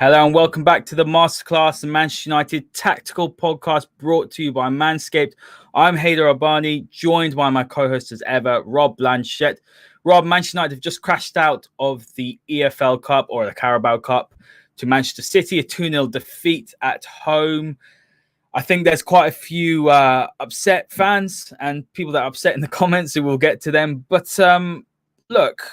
Hello and welcome back to the Masterclass, the Manchester United tactical podcast brought to you by Manscaped. I'm Haider Rubbani, joined by my co-host as ever, Rob Blanchette. Rob, Manchester United have just crashed out of the EFL Cup or the Carabao Cup to Manchester City, a 2-0 defeat at home. I think there's quite a few upset fans and people that are upset in the comments, so we'll get to them. But look,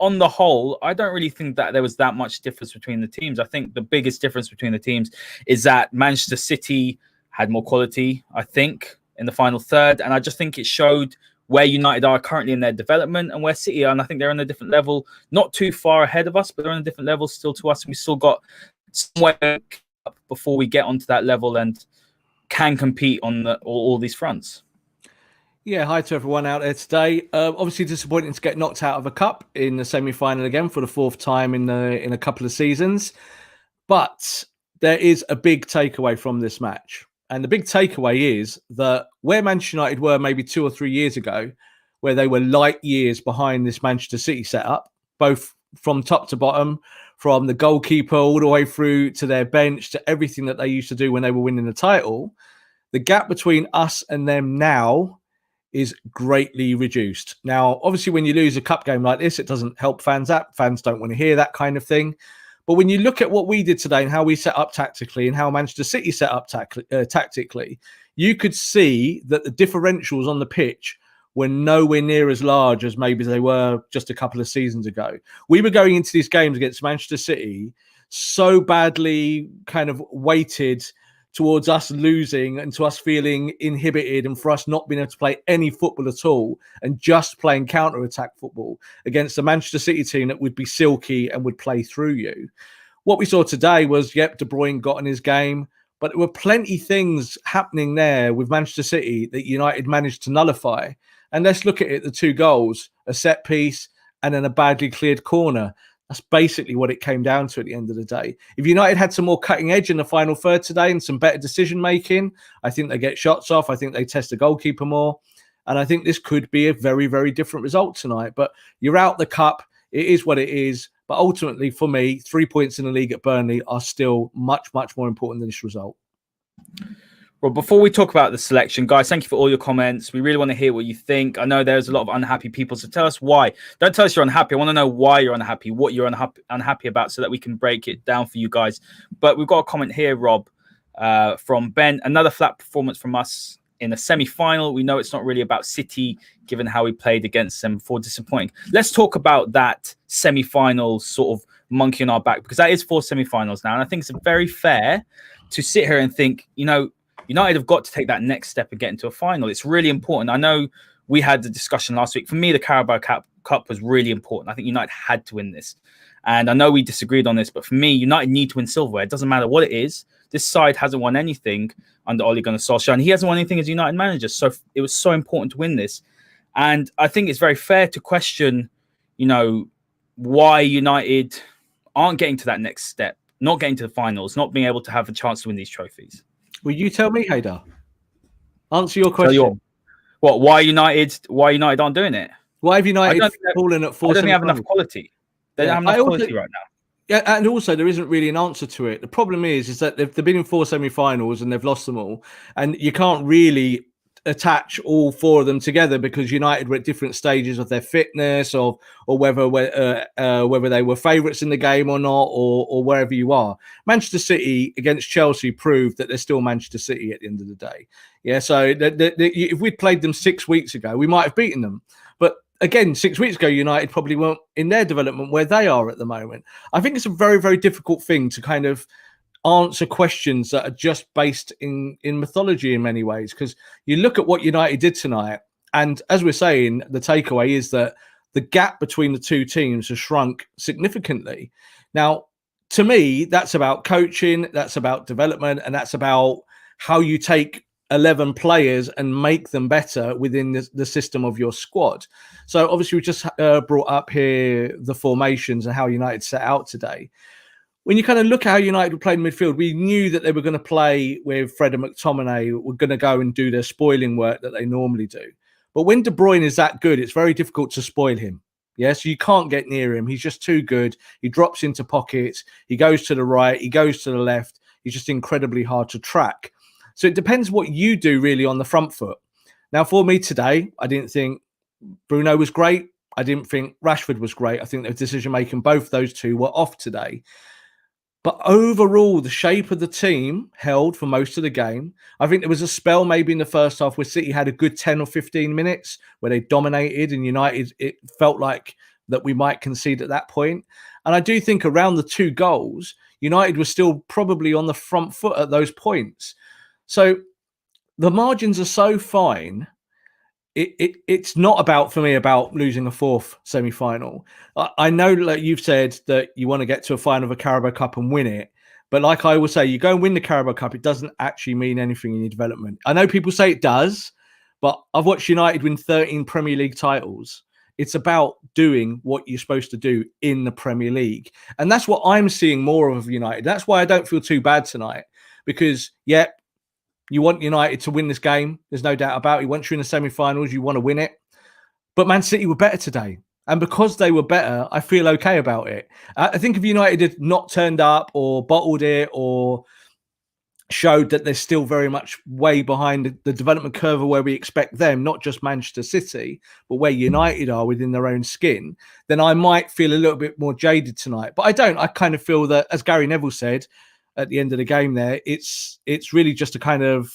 on the whole, I don't really think that there was that much difference between the teams. I think the biggest difference between the teams is that Manchester City had more quality, I think, in the final third. And I just think it showed where United are currently in their development and where City are. And I think they're on a different level, not too far ahead of us, but they're on a different level still to us. We still got some way before we get onto that level and can compete on all these fronts. Yeah, hi to everyone out there today. Obviously disappointing to get knocked out of a cup in the semi-final again for the fourth time in a couple of seasons. But there is a big takeaway from this match. And the big takeaway is that where Manchester United were maybe 2 or 3 years ago, where they were light years behind this Manchester City setup, both from top to bottom, from the goalkeeper all the way through to their bench, to everything that they used to do when they were winning the title, the gap between us and them now is greatly reduced. Now, obviously, when you lose a cup game like this, it doesn't help fans out. Fans don't want to hear that kind of thing. But when you look at what we did today and how we set up tactically and how Manchester City set up tactically, you could see that the differentials on the pitch were nowhere near as large as maybe they were just a couple of seasons ago. We were going into these games against Manchester City so badly kind of weighted towards us losing and to us feeling inhibited and for us not being able to play any football at all and just playing counter-attack football against a Manchester City team that would be silky and would play through you. What we saw today was, De Bruyne got in his game, but there were plenty things happening there with Manchester City that United managed to nullify. And let's look at it, the 2 goals, a set piece and then a badly cleared corner. That's basically what it came down to at the end of the day. If United had some more cutting edge in the final third today and some better decision-making, I think they get shots off. I think they test the goalkeeper more. And I think this could be a very, very different result tonight. But you're out the cup. It is what it is. But ultimately, for me, 3 points in the league at Burnley are still much, much more important than this result. Well, before we talk about the selection, guys, thank you for all your comments. We really want to hear what you think. I know there's a lot of unhappy people, so tell us why. Don't tell us you're unhappy. I want to know why you're unhappy, what you're unhappy about, so that we can break it down for you guys. But we've got a comment here, Rob, from Ben. Another flat performance from us in a semi-final. We know it's not really about City, given how we played against them before. Disappointing. Let's talk about that semi-final sort of monkey on our back, because that is 4 semi-finals now. And I think it's very fair to sit here and think, United have got to take that next step and get into a final. It's really important. I know we had the discussion last week. For me, the Carabao Cup was really important. I think United had to win this. And I know we disagreed on this, but for me, United need to win silverware. It doesn't matter what it is. This side hasn't won anything under Ole Gunnar Solskjaer, and he hasn't won anything as United manager. So it was so important to win this. And I think it's very fair to question, why United aren't getting to that next step, not getting to the finals, not being able to have a chance to win these trophies. Will you tell me, Haider? Answer your question. Why United aren't doing it? Why have United fallen at 4? I don't think they have enough quality. They don't have enough quality right now. Yeah, and also there isn't really an answer to it. The problem is that they've been in 4 semi-finals and they've lost them all, and you can't really attach all 4 of them together because United were at different stages of their fitness, or whether they were favourites in the game or not, or wherever you are. Manchester City against Chelsea proved that they're still Manchester City at the end of the day. Yeah, so if we'd played them 6 weeks ago, we might have beaten them. But again, 6 weeks ago, United probably weren't in their development where they are at the moment. I think it's a very, very difficult thing to kind of answer questions that are just based in mythology in many ways, because you look at what United did tonight, and as we're saying, the takeaway is that the gap between the 2 teams has shrunk significantly. Now, to me, that's about coaching, that's about development, and that's about how you take 11 players and make them better within the system of your squad. So obviously we just brought up here the formations and how United set out today. When you kind of look at how United were playing midfield, we knew that they were going to play with Fred and McTominay, were going to go and do their spoiling work that they normally do. But when De Bruyne is that good, it's very difficult to spoil him. Yeah, so you can't get near him. He's just too good. He drops into pockets. He goes to the right. He goes to the left. He's just incredibly hard to track. So it depends what you do really on the front foot. Now, for me today, I didn't think Bruno was great. I didn't think Rashford was great. I think the decision making, both those two were off today. But overall, the shape of the team held for most of the game. I think there was a spell maybe in the first half where City had a good 10 or 15 minutes where they dominated, and United, it felt like that we might concede at that point. And I do think around the 2 goals, United was still probably on the front foot at those points. So the margins are so fine. It's not about, for me, about losing a 4th semi-final. I know that you've said that you want to get to a final of a Carabao Cup and win it. But like I would say, you go and win the Carabao Cup, it doesn't actually mean anything in your development. I know people say it does, but I've watched United win 13 Premier League titles. It's about doing what you're supposed to do in the Premier League. And that's what I'm seeing more of United. That's why I don't feel too bad tonight. Because, yeah, you want United to win this game. There's no doubt about it. Once you're in the semi-finals, you want to win it. But Man City were better today. And because they were better, I feel okay about it. I think if United had not turned up or bottled it or showed that they're still very much way behind the development curve of where we expect them, not just Manchester City, but where United are within their own skin, then I might feel a little bit more jaded tonight. But I don't. I kind of feel that, as Gary Neville said at the end of the game there, it's really just a kind of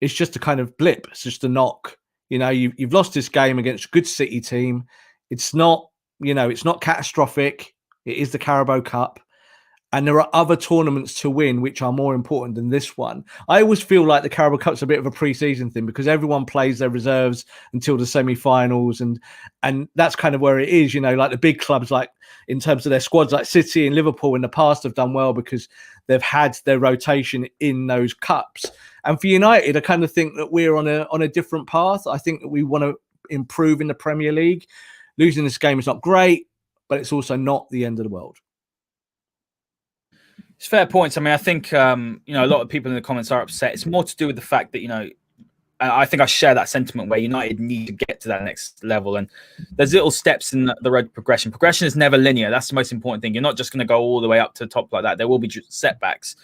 blip. It's just a knock. You know, you've lost this game against a good City team. It's not, it's not catastrophic. It is the Carabao Cup. And there are other tournaments to win which are more important than this one. I always feel like the Carabao Cup's a bit of a pre-season thing because everyone plays their reserves until the semi-finals, and that's kind of where it is. Like the big clubs, like in terms of their squads, like City and Liverpool in the past have done well because they've had their rotation in those cups. And for United, I kind of think that we're on a different path. I think that we want to improve in the Premier League. Losing this game is not great, but it's also not the end of the world. It's fair points. I mean, I think, a lot of people in the comments are upset. It's more to do with the fact that, I think I share that sentiment where United need to get to that next level. And there's little steps in the road to progression. Progression is never linear. That's the most important thing. You're not just going to go all the way up to the top like that. There will be setbacks.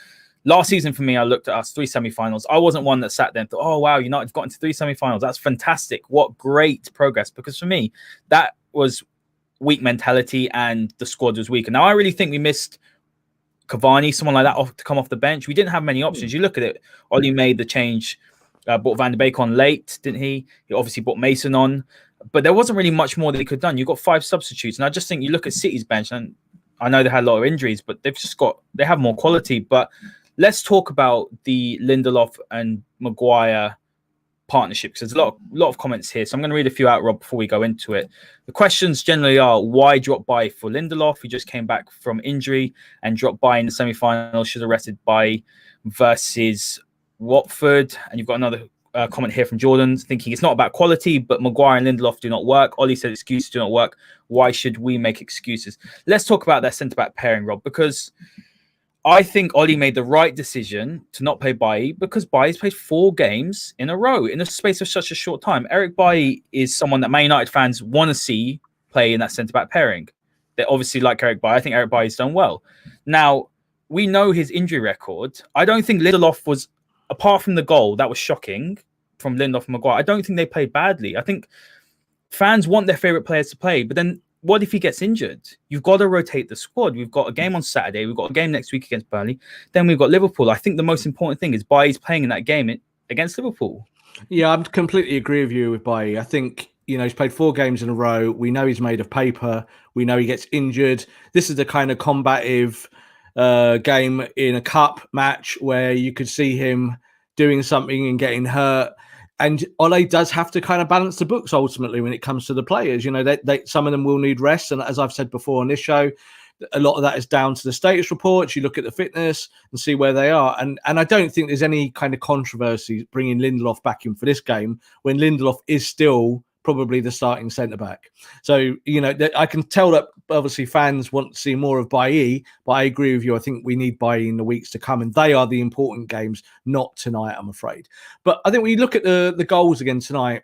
Last season for me, I looked at us 3 semi-finals. I wasn't one that sat there and thought, oh, wow, United have gotten to 3 semi-finals. That's fantastic. What great progress. Because for me, that was weak mentality and the squad was weak. And now I really think we missed Cavani, someone like that, to come off the bench. We didn't have many options. You look at it. Oli made the change, brought Van de Beek on late, didn't he? He obviously brought Mason on, but there wasn't really much more that he could have done. You got 5 substitutes, and I just think you look at City's bench, and I know they had a lot of injuries, but they have more quality. But let's talk about the Lindelof and Maguire partnership, because there's a lot of comments here. So I'm going to read a few out, Rob, before we go into it. The questions generally are, why drop by for Lindelof? He just came back from injury and dropped by in the semi-final. Should have rested by versus Watford. And you've got another comment here from Jordan thinking it's not about quality, but Maguire and Lindelof do not work. Ollie said excuses do not work. Why should we make excuses? Let's talk about that centre-back pairing, Rob, because I think Oli made the right decision to not play Bailly because Bailly's played 4 games in a row in the space of such a short time. Eric Bailly is someone that Man United fans want to see play in that centre-back pairing. They obviously like Eric Bailly. I think Eric Bailly's done well. Now, we know his injury record. I don't think Lindelof was, apart from the goal, that was shocking from Lindelof and Maguire. I don't think they played badly. I think fans want their favourite players to play, but then what if he gets injured? You've got to rotate the squad. We've got a game on Saturday. We've got a game next week against Burnley. Then we've got Liverpool. I think the most important thing is Bailly's playing in that game against Liverpool. Yeah, I completely agree with you with Bailly. I think, he's played 4 games in a row. We know he's made of paper. We know he gets injured. This is the kind of combative game in a cup match where you could see him doing something and getting hurt. And Ole does have to kind of balance the books ultimately when it comes to the players. Some of them will need rest. And as I've said before on this show, a lot of that is down to the status reports. You look at the fitness and see where they are. And I don't think there's any kind of controversy bringing Lindelof back in for this game when Lindelof is still probably the starting centre-back. So, I can tell that obviously fans want to see more of Bailly, but I agree with you. I think we need Bailly in the weeks to come, and they are the important games, not tonight, I'm afraid. But I think when you look at the goals again tonight,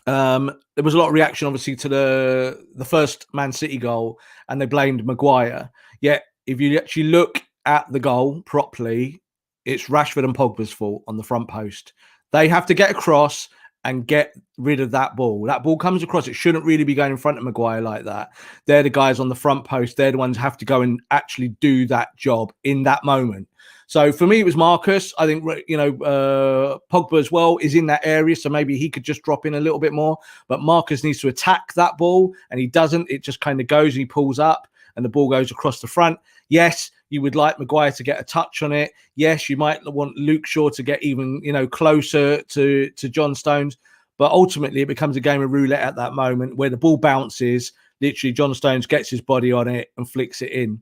There was a lot of reaction, obviously, to the first Man City goal, and they blamed Maguire. Yet, if you actually look at the goal properly, it's Rashford and Pogba's fault on the front post. They have to get across and get rid of that ball. That ball comes across. It shouldn't really be going in front of Maguire like that. They're the guys on the front post. They're the ones who have to go and actually do that job in that moment. So for me, it was Marcus. I think, Pogba as well is in that area, so maybe he could just drop in a little bit more. But Marcus needs to attack that ball, and he doesn't. It just kind of goes, and he pulls up, and the ball goes across the front. Yes, you would like Maguire to get a touch on it. Yes, you might want Luke Shaw to get even, closer to John Stones. But ultimately, it becomes a game of roulette at that moment where the ball bounces. Literally, John Stones gets his body on it and flicks it in.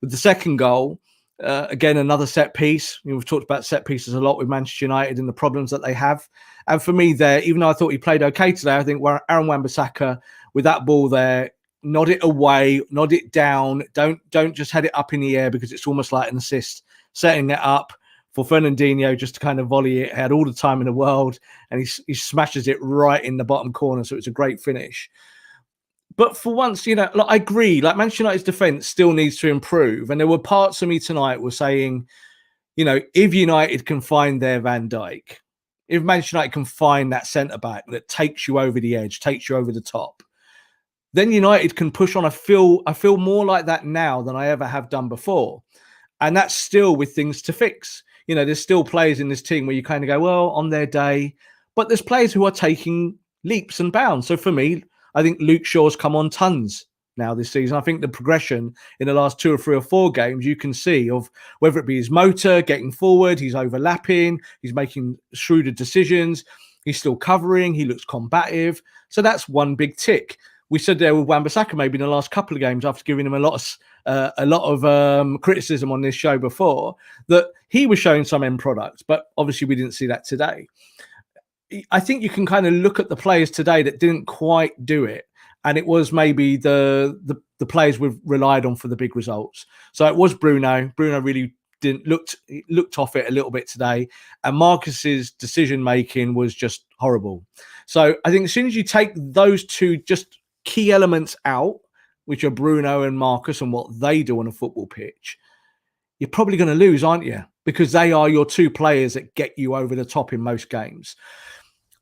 With the second goal, again, another set piece. We've talked about set pieces a lot with Manchester United and the problems that they have. And for me there, even though I thought he played okay today, I think Aaron Wan-Bissaka with that ball there, nod it away, nod it down. Don't just head it up in the air, because it's almost like an assist. Setting it up for Fernandinho just to kind of volley it. He had all the time in the world, and he smashes it right in the bottom corner. So it's a great finish. But for once, I agree. Like, Manchester United's defence still needs to improve. And there were parts of me tonight were saying, if United can find their Van Dijk, if Manchester United can find that centre-back that takes you over the edge, takes you over the top, then United can push on. I feel more like that now than I ever have done before. And that's still with things to fix. There's still players in this team where you kind of go, well, on their day. But there's players who are taking leaps and bounds. So for me, I think Luke Shaw's come on tons now this season. I think the progression in the last 2 or 3 or 4 games you can see of whether it be his motor, getting forward, he's overlapping, he's making shrewder decisions, he's still covering, he looks combative. So that's one big tick. We said there with Wan-Bissaka maybe in the last couple of games, after giving him a lot of criticism on this show before, that he was showing some end products, but obviously we didn't see that today. I think you can kind of look at the players today that didn't quite do it, and it was maybe the players we've relied on for the big results. So it was Bruno. Bruno really looked off it a little bit today, and Marcus's decision making was just horrible. So I think as soon as you take those two just key elements out, which are Bruno and Marcus and what they do on a football pitch, you're probably going to lose, aren't you? Because they are your 2 players that get you over the top in most games.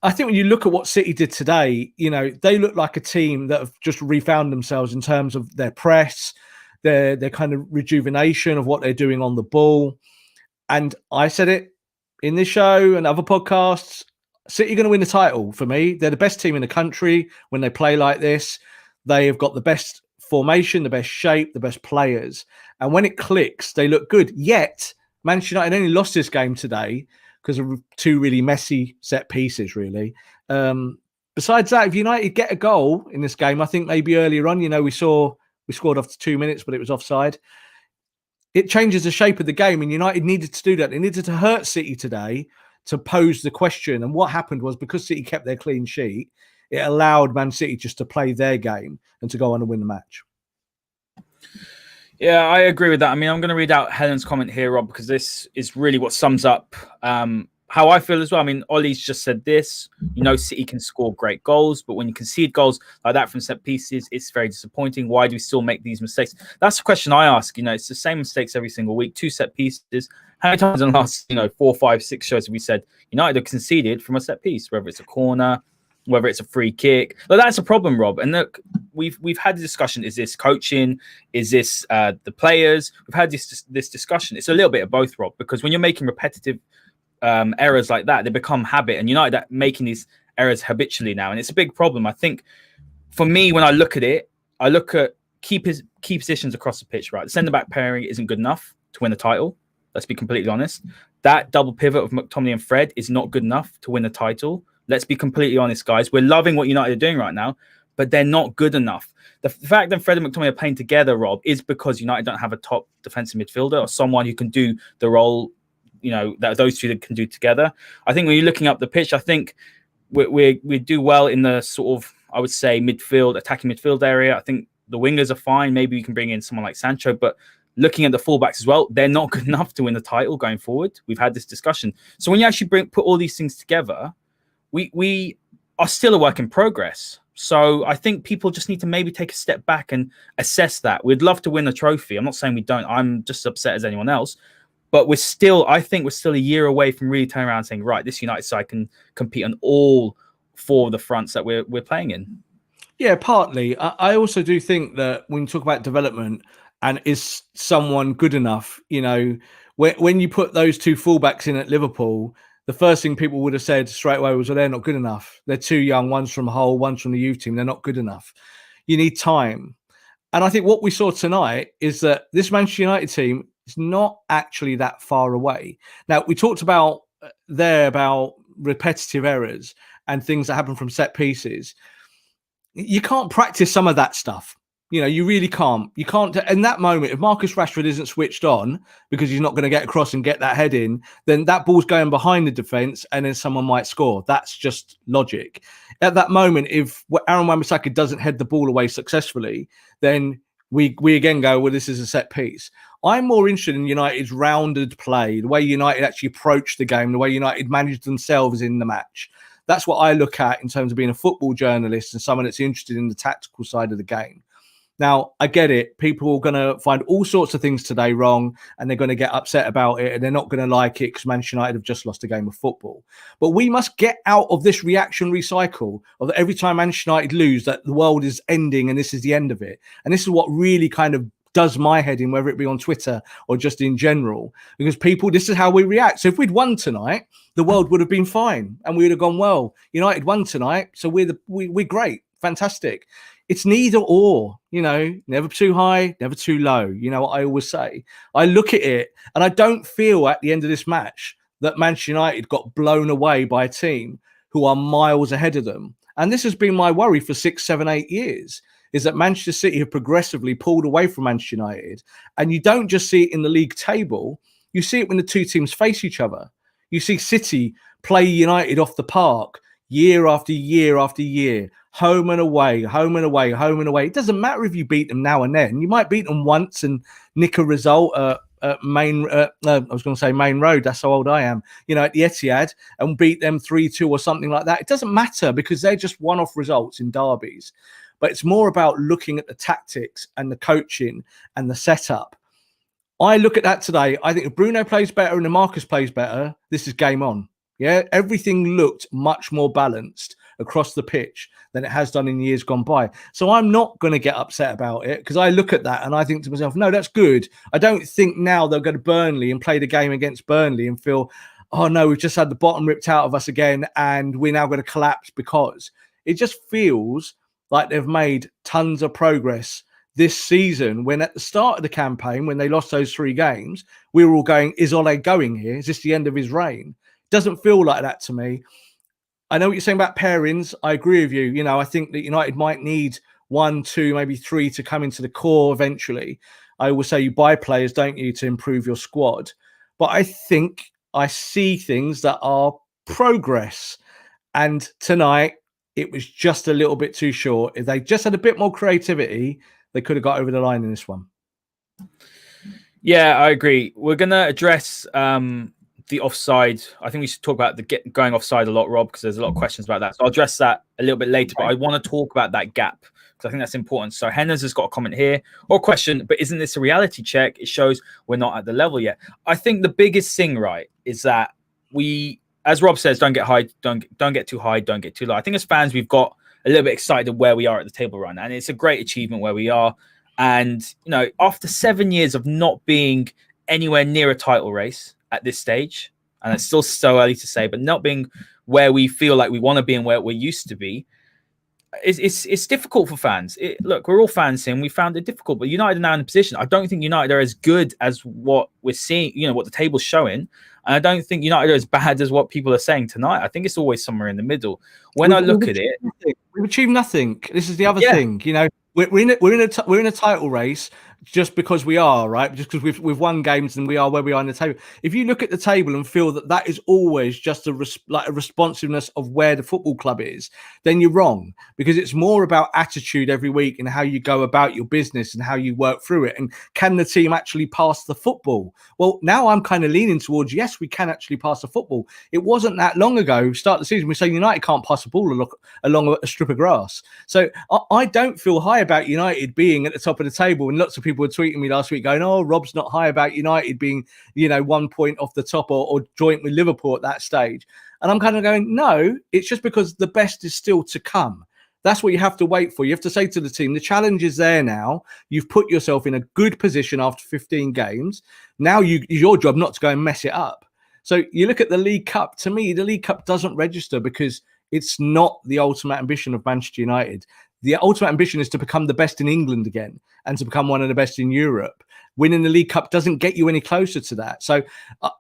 I think when you look at what City did today, they look like a team that have just refound themselves in terms of their press, their kind of rejuvenation of what they're doing on the ball. And I said it in this show and other podcasts, City are going to win the title for me. They're the best team in the country when they play like this. They have got the best formation, the best shape, the best players. And when it clicks, they look good. Yet, Manchester United only lost this game today because of 2 really messy set pieces, really. Besides that, if United get a goal in this game, I think maybe earlier on, we scored after 2 minutes, but it was offside. It changes the shape of the game, and United needed to do that. They needed to hurt City today to pose the question. And what happened was, because City kept their clean sheet, it allowed Man City just to play their game and to go on and win the match. Yeah, I agree with that. I mean, I'm going to read out Helen's comment here, Rob, because this is really what sums up how I feel as well. I mean, Ollie's just said this. City can score great goals, but when you concede goals like that from set pieces, it's very disappointing. Why do we still make these mistakes? That's the question I ask. It's the same mistakes every single week. 2 set pieces. How many times in the last 4, 5, 6 shows have we said United have conceded from a set piece, whether it's a corner, whether it's a free kick? But that's a problem, Rob. And look, we've had the discussion. Is this coaching? Is this the players? We've had this discussion. It's a little bit of both, Rob, because when you're making repetitive errors like that, they become habit, and United are making these errors habitually now, and it's a big problem. I think for me, when I look at it, I look at key positions across the pitch. Right, the centre back pairing isn't good enough to win the title. Let's be completely honest. That double pivot of McTominay and Fred is not good enough to win the title. Let's be completely honest, guys. We're loving what United are doing right now, but they're not good enough. The fact that Fred and McTominay are playing together, Rob, is because United don't have a top defensive midfielder or someone who can do the role that those 2 can do together. I think when you're looking up the pitch, I think we do well in the sort of, I would say, attacking midfield area. I think the wingers are fine. Maybe we can bring in someone like Sancho, but looking at the fullbacks as well, they're not good enough to win the title going forward. We've had this discussion. So when you actually put all these things together, we are still a work in progress. So I think people just need to maybe take a step back and assess that. We'd love to win a trophy. I'm not saying we don't. I'm just as upset as anyone else. But I think we're still a year away from really turning around and saying, right, this United side can compete on all four of the fronts that we're playing in. Yeah, partly. I also do think that when you talk about development and is someone good enough, when you put those two fullbacks in at Liverpool, the first thing people would have said straight away was, well, they're not good enough. They're too young. One's from Hull, one's from the youth team. They're not good enough. You need time. And I think what we saw tonight is that this Manchester United team is not actually that far away. Now, we talked about repetitive errors and things that happen from set pieces. You can't practice some of that stuff. You really can't. You can't. In that moment, if Marcus Rashford isn't switched on because he's not going to get across and get that head in, then that ball's going behind the defence and then someone might score. That's just logic. At that moment, if Aaron Wan-Bissaka doesn't head the ball away successfully, then we again go, well, this is a set piece. I'm more interested in United's rounded play, the way United actually approached the game, the way United managed themselves in the match. That's what I look at in terms of being a football journalist and someone that's interested in the tactical side of the game. Now, I get it. People are going to find all sorts of things today wrong and they're going to get upset about it and they're not going to like it because Manchester United have just lost a game of football. But we must get out of this reactionary cycle of every time Manchester United lose that the world is ending and this is the end of it. And this is what really kind of does my head in, whether it be on Twitter or just in general, because this is how we react. So if we'd won tonight, the world would have been fine and we would have gone, well, United won tonight, so we're great, fantastic. It's neither or, never too high, never too low. You know what I always say. I look at it and I don't feel at the end of this match that Manchester United got blown away by a team who are miles ahead of them. And this has been my worry for 6, 7, 8 years, is that Manchester City have progressively pulled away from Manchester United. And you don't just see it in the league table. You see it when the two teams face each other. You see City play United off the park year after year after year, home and away, home and away, home and away. It doesn't matter if you beat them now and then. You might beat them once and nick a result at Main Road. That's how old I am. At the Etihad, and beat them 3-2 or something like that. It doesn't matter because they're just one-off results in derbies. But it's more about looking at the tactics and the coaching and the setup. I look at that today. I think if Bruno plays better and the Marcus plays better, this is game on. Yeah, everything looked much more balanced across the pitch than it has done in years gone by. So I'm not going to get upset about it because I look at that and I think to myself, no, that's good. I don't think now they'll go to Burnley and play the game against Burnley and feel, oh no, we've just had the bottom ripped out of us again and we're now going to collapse, because it just feels like they've made tons of progress this season, when at the start of the campaign, when they lost those 3 games, we were all going, is Ole going here? Is this the end of his reign? Doesn't feel like that to me. I know what you're saying about pairings. I agree with you. I think that United might need 1, 2, maybe 3 to come into the core eventually. I always say you buy players, don't you, to improve your squad. But I think I see things that are progress. And tonight, it was just a little bit too short. If they just had a bit more creativity, they could have got over the line in this one. Yeah, I agree. We're going to address the offside. I think we should talk about the going offside a lot, Rob, because there's a lot of questions about that. So I'll address that a little bit later, but I want to talk about that gap because I think that's important. So Hennes has got a comment here or a question, but isn't this a reality check? It shows we're not at the level yet. I think the biggest thing, right, is that we, as Rob says, don't get high, don't get too high, don't get too low. I think as fans, we've got a little bit excited where we are at the table right now, and it's a great achievement where we are. And, after 7 years of not being anywhere near a title race at this stage, and it's still so early to say, but not being where we feel like we want to be and where we used to be, it's difficult for fans. Look, we're all fans here and we found it difficult, but United are now in a position. I don't think United are as good as what we're seeing, what the table's showing. And I don't think United are as bad as what people are saying tonight. I think it's always somewhere in the middle. When I look at it, we've achieved nothing. This is the other thing. We're in a title race. just because we are, right? Just because we've won games and we are where we are in the table. If you look at the table and feel that that is always just a responsiveness of where the football club is, then you're wrong, because it's more about attitude every week and how you go about your business and how you work through it. And can the team actually pass the football? Well, now I'm kind of leaning towards, yes, we can actually pass the football. It wasn't that long ago, start the season, we say United can't pass the ball along a strip of grass. So I don't feel high about United being at the top of the table. And lots of people were tweeting me last week going, oh, Rob's not high about United being, 1 point off the top or joint with Liverpool at that stage. And I'm kind of going, no, it's just because the best is still to come. That's what you have to wait for. You have to say to the team, the challenge is there now. You've put yourself in a good position after 15 games. Now your job not to go and mess it up. So you look at the League Cup. To me, the League Cup doesn't register because it's not the ultimate ambition of Manchester United. The ultimate ambition is to become the best in England again and to become one of the best in Europe. Winning the League Cup doesn't get you any closer to that. So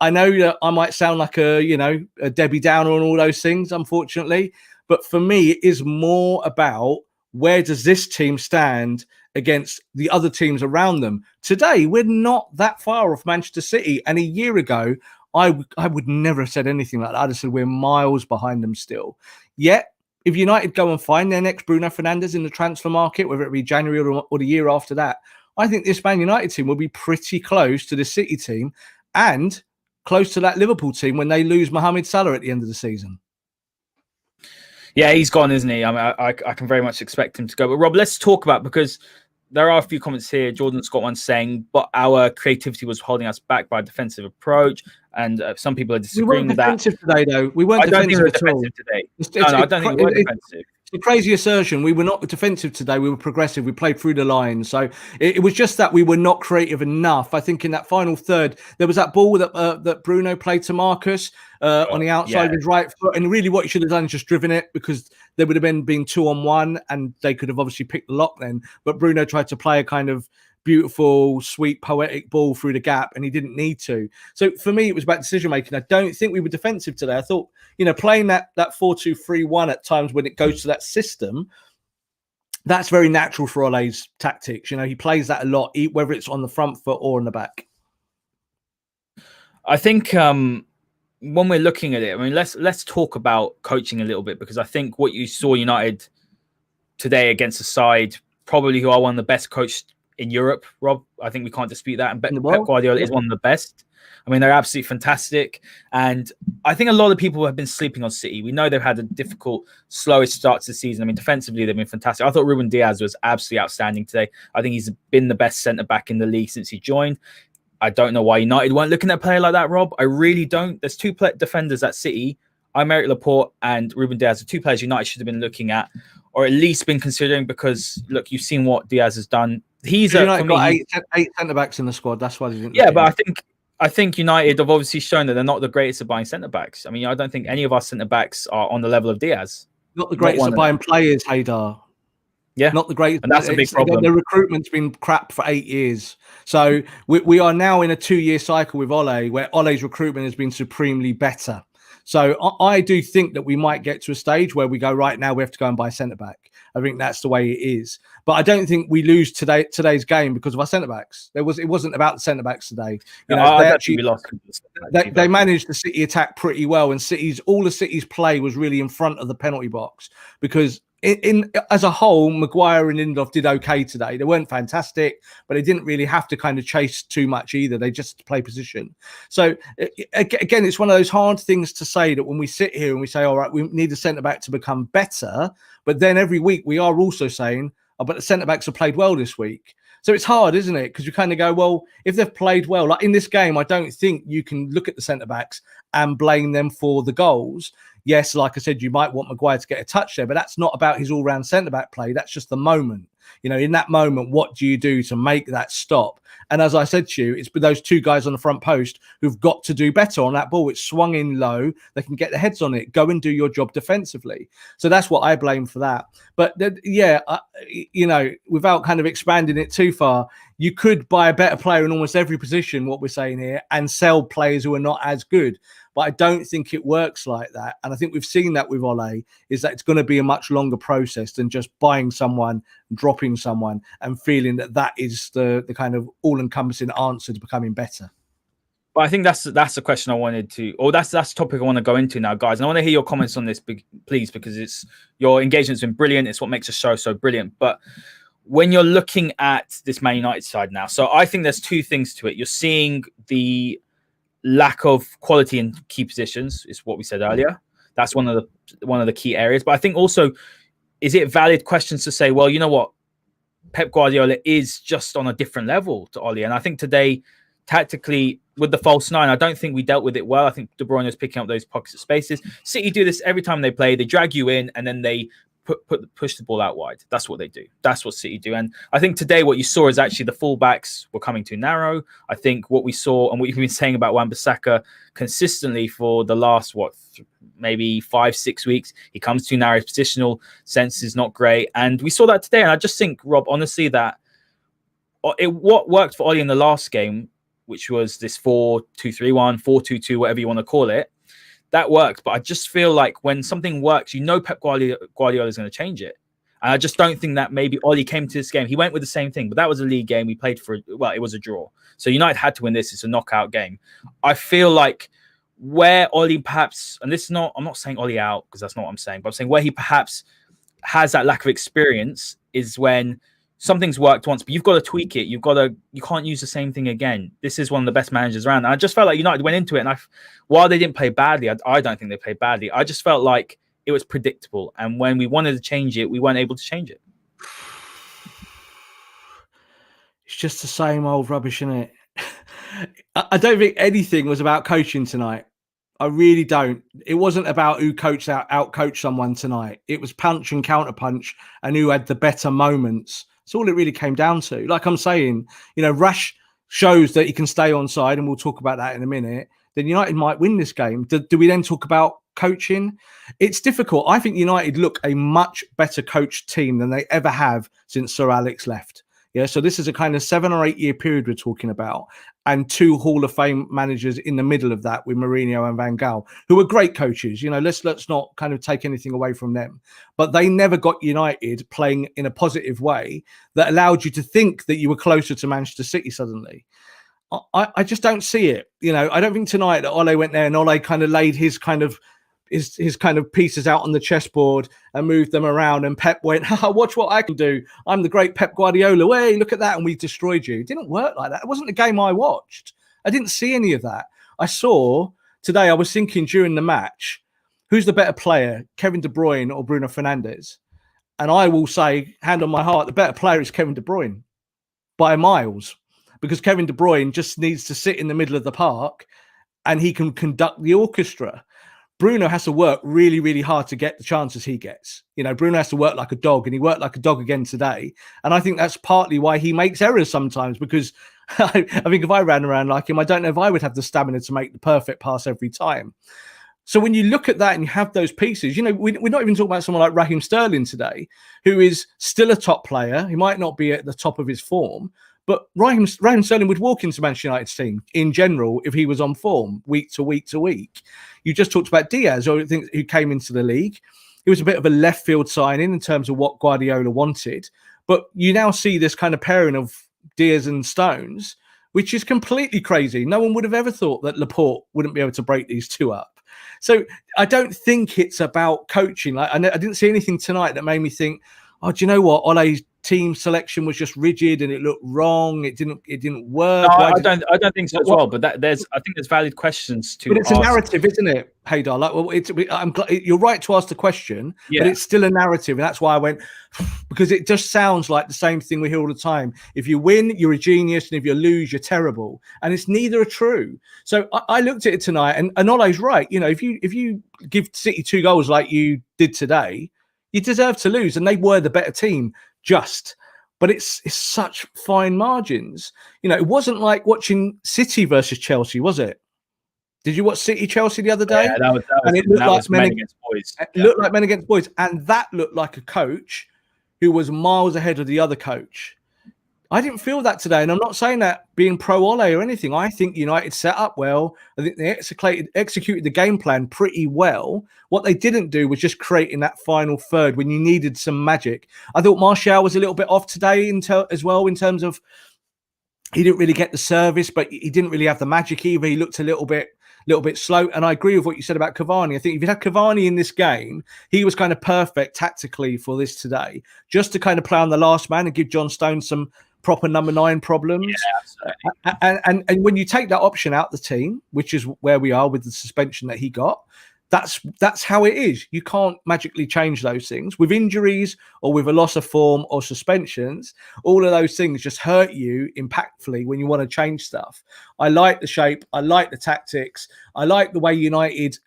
I know that I might sound like a Debbie Downer on all those things, unfortunately. But for me, it is more about where does this team stand against the other teams around them. Today, we're not that far off Manchester City. And a year ago, I would never have said anything like that. I'd have said we're miles behind them still. Yet, if United go and find their next Bruno Fernandes in the transfer market, whether it be January or the year after that, I think this Man United team will be pretty close to the City team and close to that Liverpool team when they lose Mohamed Salah at the end of the season. Yeah, he's gone, isn't he? I mean, I can very much expect him to go. But Rob, let's talk about, because there are a few comments here. Jordan's got one saying, but our creativity was holding us back by a defensive approach. And some people are disagreeing with that. We weren't defensive today, though. We weren't defensive at all. Today. I don't think we were defensive. It's a crazy assertion. We were not defensive today. We were progressive. We played through the line. So it was just that we were not creative enough. I think in that final third, there was that ball that Bruno played to Marcus on the outside of his right foot. And really what he should have done is just driven it, because there would have been 2-on-1 and they could have obviously picked the lock then. But Bruno tried to play a kind of beautiful, sweet, poetic ball through the gap, and he didn't need to. So for me, it was about decision making. I don't think we were defensive today. I thought, playing that 4-2-3-1 at times when it goes to that system, that's very natural for Ole's tactics. He plays that a lot, whether it's on the front foot or on the back. I think when we're looking at it, I mean, let's talk about coaching a little bit, because I think what you saw United today against a side probably who are one of the best coached in Europe, Rob, I think we can't dispute that. And Pep Guardiola is one of the best. I mean, they're absolutely fantastic. And I think a lot of people have been sleeping on City. We know they've had a difficult, slowest start to the season. I mean, defensively, they've been fantastic. I thought Ruben Diaz was absolutely outstanding today. I think he's been the best centre-back in the league since he joined. I don't know why United weren't looking at a player like that, Rob. I really don't. There's two defenders at City. Aymeric Laporte and Ruben Diaz are two players United should have been looking at, or at least been considering, because, look, you've seen what Diaz has done. He's got eight centre-backs in the squad. That's why they didn't. Yeah, but I think United have obviously shown that they're not the greatest at buying centre-backs. I mean, I don't think any of our centre-backs are on the level of Diaz. Not the greatest at buying players, Haider. Yeah, not the greatest. And that's a big problem. The recruitment's been crap for 8 years. So we are now in a 2-year cycle with Ole, where Ole's recruitment has been supremely better. So I do think that we might get to a stage where we go, right now we have to go and buy centre-back. I think that's the way it is. But I don't think we lose today's game because of our centre-backs. It wasn't about the centre-backs today. They managed the City attack pretty well, and all the City's play was really in front of the penalty box, because as a whole, Maguire and Lindelof did okay today. They weren't fantastic, but they didn't really have to kind of chase too much either. They just play position. So again, it's one of those hard things to say, that when we sit here and we say, all right, we need a centre-back to become better, but then every week we are also saying, oh, but the centre-backs have played well this week. So it's hard, isn't it? Because you kind of go, well, if they've played well, like in this game, I don't think you can look at the centre-backs and blame them for the goals. Yes, like I said, you might want Maguire to get a touch there, but that's not about his all-round centre-back play. That's just the moment. In that moment, what do you do to make that stop? And as I said to you, it's those two guys on the front post who've got to do better on that ball. It's swung in low. They can get their heads on it. Go and do your job defensively. So that's what I blame for that. But without kind of expanding it too far, you could buy a better player in almost every position, what we're saying here, and sell players who are not as good. But I don't think it works like that. And I think we've seen that with Ole, is that it's going to be a much longer process than just buying someone, dropping someone, and feeling that that is the kind of all-encompassing answer to becoming better. But I think that's the question I wanted to, or that's the topic I want to go into now, guys. And I want to hear your comments on this, please, because your engagement's been brilliant. It's what makes the show so brilliant. But when you're looking at this Man United side now, so I think there's two things to it. You're seeing the lack of quality in key positions, is what we said earlier. That's one of the key areas. But I think also, is it valid questions to say, well, you know what, Pep Guardiola is just on a different level to Ole, and I think today, tactically, with the false nine, I don't think we dealt with it well. I think De Bruyne was picking up those pockets of spaces. City do this every time they play. They drag you in and then they push the ball out wide. That's what they do. That's what City do. And I think today what you saw is actually the fullbacks were coming too narrow. I think what we saw and what we've been saying about Wan-Bissaka consistently for the last, maybe 5-6 weeks, he comes too narrow. His positional sense is not great. And we saw that today. And I just think, Rob, honestly, that what worked for Ole in the last game, which was this 4-2-3-1, 4-2-2, whatever you want to call it, that worked. But I just feel like when something works, Pep Guardiola is going to change it. And I just don't think that maybe Ole came to this game. He went with the same thing, but that was a league game. We played it was a draw. So United had to win this. It's a knockout game. I feel like where Ole perhaps, and this is not, I'm not saying Ole out because that's not what I'm saying, but I'm saying where he perhaps has that lack of experience is when something's worked once, but you've got to tweak it. You can't use the same thing again. This is one of the best managers around. And I just felt like United went into it, and while they didn't play badly, I don't think they played badly. I just felt like it was predictable, and when we wanted to change it, we weren't able to change it. It's just the same old rubbish, isn't it? I don't think anything was about coaching tonight. I really don't. It wasn't about who out-coached someone tonight. It was punch and counter-punch and who had the better moments. That's all it really came down to. Like I'm saying, Rush shows that he can stay on side, and we'll talk about that in a minute. Then United might win this game. Do we then talk about coaching? It's difficult. I think United look a much better coached team than they ever have since Sir Alex left. Yeah, so this is a kind of 7 or 8 year period we're talking about, and 2 Hall of Fame managers in the middle of that with Mourinho and Van Gaal, who are great coaches. Let's not kind of take anything away from them, but they never got United playing in a positive way that allowed you to think that you were closer to Manchester City suddenly. I just don't see it. I don't think tonight that Ole went there and Ole kind of laid his kind of pieces out on the chessboard and moved them around, and Pep went, watch what I can do. I'm the great Pep Guardiola. Hey, look at that. And we destroyed you. It didn't work like that. It wasn't the game I watched. I didn't see any of that. I saw today, I was thinking during the match, who's the better player, Kevin De Bruyne or Bruno Fernandes? And I will say, hand on my heart, the better player is Kevin De Bruyne by miles, because Kevin De Bruyne just needs to sit in the middle of the park and he can conduct the orchestra. Bruno has to work really, really hard to get the chances he gets. Bruno has to work like a dog, and he worked like a dog again today. And I think that's partly why he makes errors sometimes, because I think if I ran around like him, I don't know if I would have the stamina to make the perfect pass every time. So when you look at that and you have those pieces, we're not even talking about someone like Raheem Sterling today, who is still a top player. He might not be at the top of his form, but Raheem Sterling would walk into Manchester United's team in general if he was on form week to week to week. You just talked about Diaz, who came into the league. He was a bit of a left field signing in terms of what Guardiola wanted. But you now see this kind of pairing of Diaz and Stones, which is completely crazy. No one would have ever thought that Laporte wouldn't be able to break these two up. So I don't think it's about coaching. I didn't see anything tonight that made me think, oh, do you know what? Ole's team selection was just rigid and it looked wrong. It didn't work. No, I don't think so as well. But I think there's valid questions to. But it's ask. A narrative, isn't it, Haider? You're right to ask the question, but it's still a narrative, and that's why I went, because it just sounds like the same thing we hear all the time. If you win, you're a genius, and if you lose, you're terrible. And it's neither are true. So I looked at it tonight, and Ole's right. If you give City 2 goals like you did today, you deserve to lose, and they were the better team. But it's such fine margins. It wasn't like watching City versus Chelsea, was it? Did you watch City Chelsea the other day? Yeah, that was and it looked like men against boys. It looked like men against boys, and that looked like a coach who was miles ahead of the other coach. I didn't feel that today, and I'm not saying that being pro Ole or anything. I think United set up well. I think they executed the game plan pretty well. What they didn't do was just creating that final third when you needed some magic. I thought Martial was a little bit off today as well in terms of he didn't really get the service, but he didn't really have the magic either. He looked a little bit slow. And I agree with what you said about Cavani. I think if you had Cavani in this game, he was kind of perfect tactically for this today, just to kind of play on the last man and give John Stones some proper number 9 problems. Yeah, and when you take that option out the team, which is where we are with the suspension that he got, that's how it is. You can't magically change those things with injuries or with a loss of form or suspensions. All of those things just hurt you impactfully when you want to change stuff. I like the shape. I like the tactics. I like the way United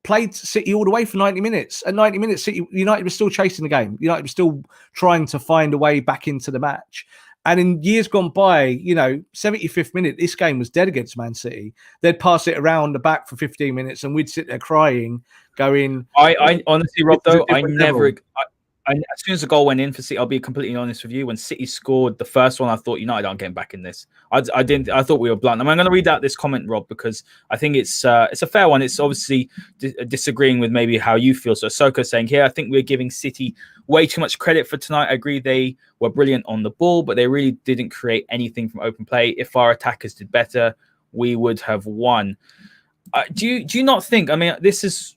played City all the way for 90 minutes. At 90 minutes, United was still chasing the game. United was still trying to find a way back into the match. And in years gone by, 75th minute, this game was dead against Man City. They'd pass it around the back for 15 minutes and we'd sit there crying, going... I honestly, Rob, though, as soon as the goal went in for City, I'll be completely honest with you. When City scored the first one, I thought United aren't getting back in this. I thought we were blunt. I'm going to read out this comment, Rob, because I think it's a fair one. It's obviously disagreeing with maybe how you feel. So Soko saying here, I think we're giving City way too much credit for tonight. I agree they were brilliant on the ball, but they really didn't create anything from open play. If our attackers did better, we would have won. Do you not think? I mean, this is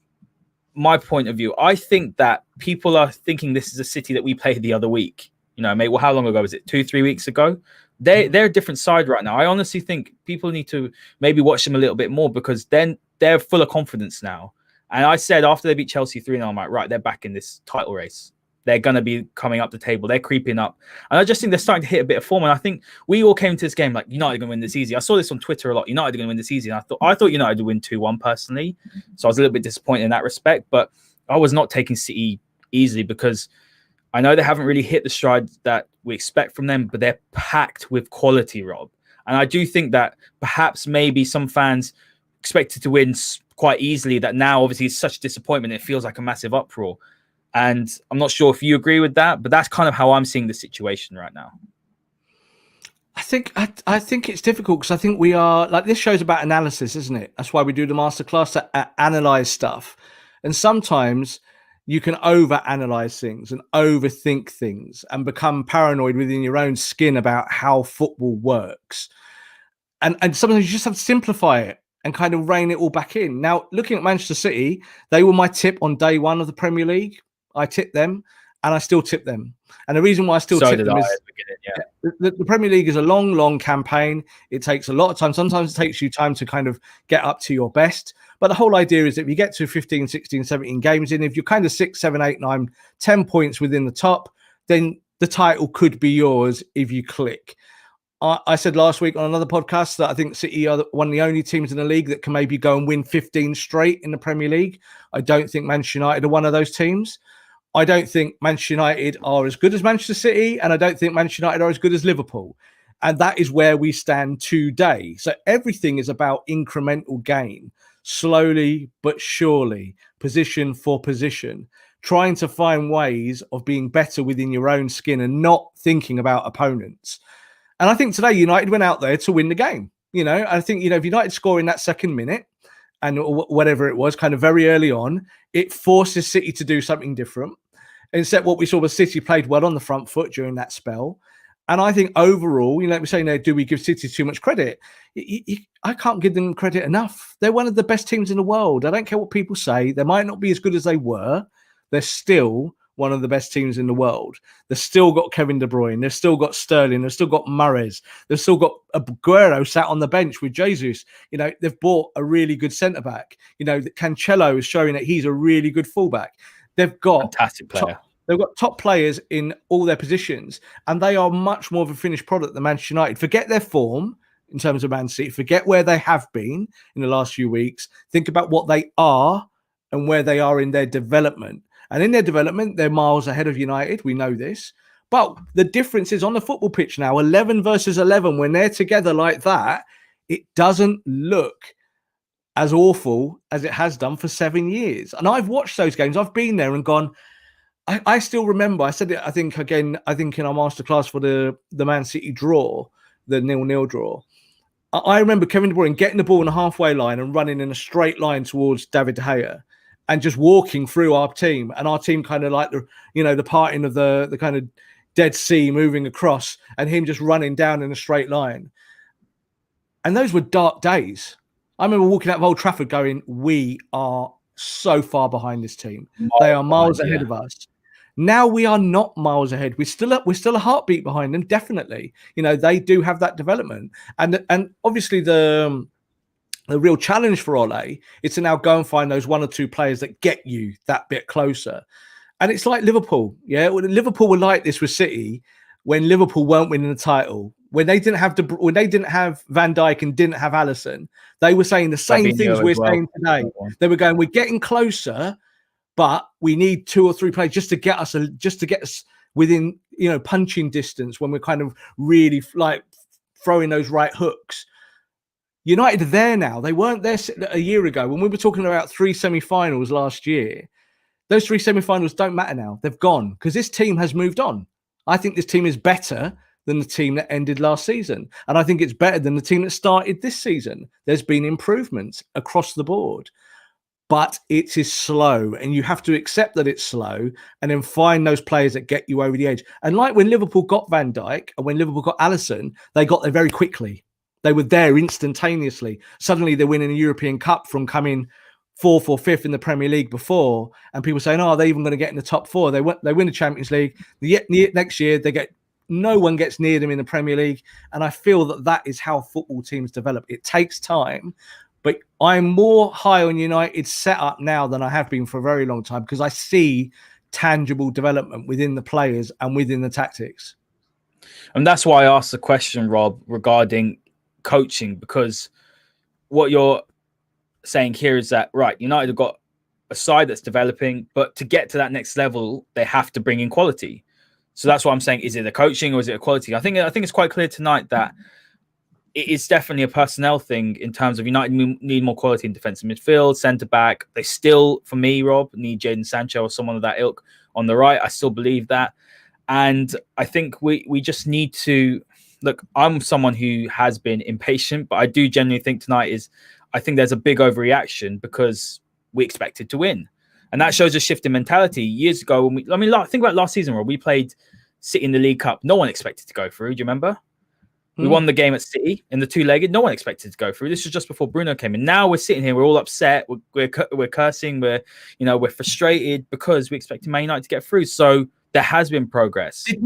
my point of view. I think that people are thinking this is a City that we played the other week. Mate, well, how long ago was it? 2-3 weeks ago? They're a different side right now. I honestly think people need to maybe watch them a little bit more, because then they're full of confidence now. And I said after they beat Chelsea 3-0, I'm like, right, they're back in this title race. They're going to be coming up the table. They're creeping up. And I just think they're starting to hit a bit of form. And I think we all came into this game like, United are going to win this easy. I saw this on Twitter a lot. United are going to win this easy. And I thought United would win 2-1 personally. So I was a little bit disappointed in that respect. But I was not taking City easily, because I know they haven't really hit the stride that we expect from them, but they're packed with quality, Rob. And I do think that perhaps maybe some fans expected to win quite easily, that now obviously it's such a disappointment. It feels like a massive uproar. And I'm not sure if you agree with that, but that's kind of how I'm seeing the situation right now. I think it's difficult, because I think we are, like, this show's about analysis, isn't it? That's why we do the masterclass, to analyze stuff. And sometimes you can over-analyze things and overthink things and become paranoid within your own skin about how football works. And sometimes you just have to simplify it and kind of rein it all back in. Now, looking at Manchester City, they were my tip on day one of the Premier League. I tipped them, and I still tip them. And the reason why I still tip them is the Premier League is a long, long campaign. It takes a lot of time. Sometimes it takes you time to kind of get up to your best. But the whole idea is that if you get to 15, 16, 17 games in, if you're kind of 6, 7, 8, 9, 10 points within the top, then the title could be yours if you click. I said last week on another podcast that I think City are one of the only teams in the league that can maybe go and win 15 straight in the Premier League. I don't think Manchester United are one of those teams. I don't think Manchester United are as good as Manchester City, and I don't think Manchester United are as good as Liverpool. And that is where we stand today. So everything is about incremental gain, slowly but surely, position for position, trying to find ways of being better within your own skin and not thinking about opponents. And I think today United went out there to win the game. I think, if United score in that second minute and whatever it was, kind of very early on, it forces City to do something different. Instead, what we saw was City played well on the front foot during that spell. And I think overall, like we're saying there, do we give City too much credit? I can't give them credit enough. They're one of the best teams in the world. I don't care what people say. They might not be as good as they were. They're still one of the best teams in the world. They've still got Kevin De Bruyne. They've still got Sterling. They've still got Mahrez. They've still got Aguero sat on the bench with Jesus. They've bought a really good centre-back. Cancelo is showing that he's a really good fullback. They've got fantastic player. They've got top players in all their positions, and they are much more of a finished product than Manchester United. Forget their form in terms of Man City. Forget where they have been in the last few weeks. Think about what they are and where they are in their development. And in their development, they're miles ahead of United. We know this. But the difference is on the football pitch now, 11 versus 11, when they're together like that, it doesn't look as awful as it has done for 7 years. And I've watched those games. I've been there and gone, I still remember, I said it, I think in our masterclass for the Man City draw, the 0-0 draw. I remember Kevin De Bruyne getting the ball in the halfway line and running in a straight line towards David De Gea and just walking through our team. And our team kind of like the parting of the kind of Dead Sea moving across and him just running down in a straight line. And those were dark days. I remember walking out of Old Trafford going, we are so far behind this team. They are miles ahead of us. Now we are not miles ahead. We're still a heartbeat behind them, definitely. They do have that development. And obviously the real challenge for Ole is to now go and find those one or two players that get you that bit closer. And it's like Liverpool. Yeah, well, Liverpool were like this with City when Liverpool weren't winning the title. When they didn't have Van Dijk and didn't have Alisson, they were saying the same things we're saying today. They were going, we're getting closer, but we need 2 or 3 players just to get us within punching distance when we're kind of really like throwing those right hooks. United are there now. They weren't there a year ago when we were talking about 3 semi-finals last year. Those 3 semi-finals don't matter now. They've gone because this team has moved on. I think this team is better than the team that ended last season. And I think it's better than the team that started this season. There's been improvements across the board. But it is slow, and you have to accept that it's slow and then find those players that get you over the edge. And like when Liverpool got Van Dijk and when Liverpool got Alisson, they got there very quickly. They were there instantaneously. Suddenly they're winning a European Cup from coming 4th or 5th in the Premier League before, and people saying, "Oh, are they even going to get in the top 4?" They win the Champions League. The next year no one gets near them in the Premier League, and I feel that is how football teams develop. It takes time. But I'm more high on United's setup now than I have been for a very long time because I see tangible development within the players and within the tactics. And that's why I asked the question, Rob, regarding coaching, because what you're saying here is that, right, United have got a side that's developing, but to get to that next level, they have to bring in quality. So that's what I'm saying. Is it the coaching or is it a quality? I think it's quite clear tonight that it is definitely a personnel thing in terms of United need more quality in defensive midfield, centre back. They still, for me, Rob, need Jadon Sancho or someone of that ilk on the right. I still believe that. And I think we just need to look. I'm someone who has been impatient, but I do genuinely think tonight I think there's a big overreaction because we expected to win. And that shows a shift in mentality. Years ago, think about last season, Rob, we played City in the League Cup. No one expected to go through. Do you remember? We won the game at City in the 2-legged. No one expected to go through. This was just before Bruno came in. Now we're sitting here. We're all upset. We're cursing. We're frustrated because we expected Man United to get through. So there has been progress. Did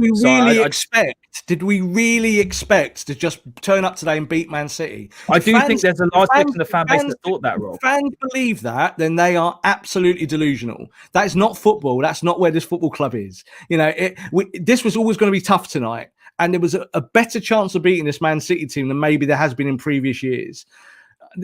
we really expect to just turn up today and beat Man City? I do think there's a large section of the fan base that thought that, Rob. If fans believe that, then they are absolutely delusional. That is not football. That's not where this football club is. This was always going to be tough tonight. And there was a better chance of beating this Man City team than maybe there has been in previous years.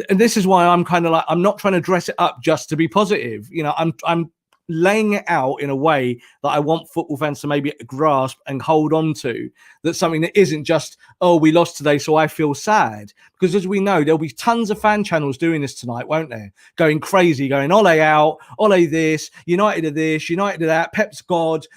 And this is why I'm kind of like, I'm not trying to dress it up just to be positive. I'm laying it out in a way that I want football fans to maybe grasp and hold on to. That's something that isn't just, oh, we lost today, so I feel sad. Because as we know, there'll be tons of fan channels doing this tonight, won't there? Going crazy, going Ole out, Ole this, United are this, United are that, Pep's God,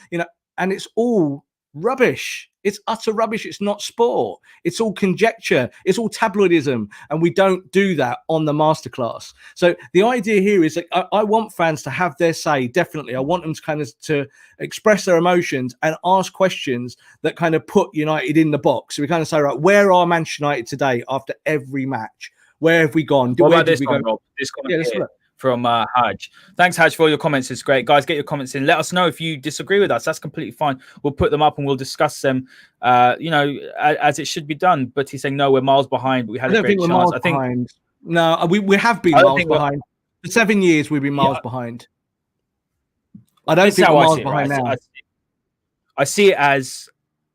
and it's all rubbish. It's utter rubbish. It's not sport. It's all conjecture. It's all tabloidism. And we don't do that on the masterclass. So the idea here is that I want fans to have their say, definitely. I want them to kind of to express their emotions and ask questions that kind of put United in the box. So we kind of say, right, where are Manchester United today after every match? Where have we gone? What about this one, Rob? This comment here from Haj. Thanks, Haj, for all your comments. It's great. Guys, get your comments in. Let us know if you disagree with us. That's completely fine. We'll put them up and we'll discuss them, as it should be done. But he's saying, no, we're miles behind. But we had a great chance. I think. No, we have been miles behind. For 7 years, we've been miles behind. I don't think we're miles behind now. I see it as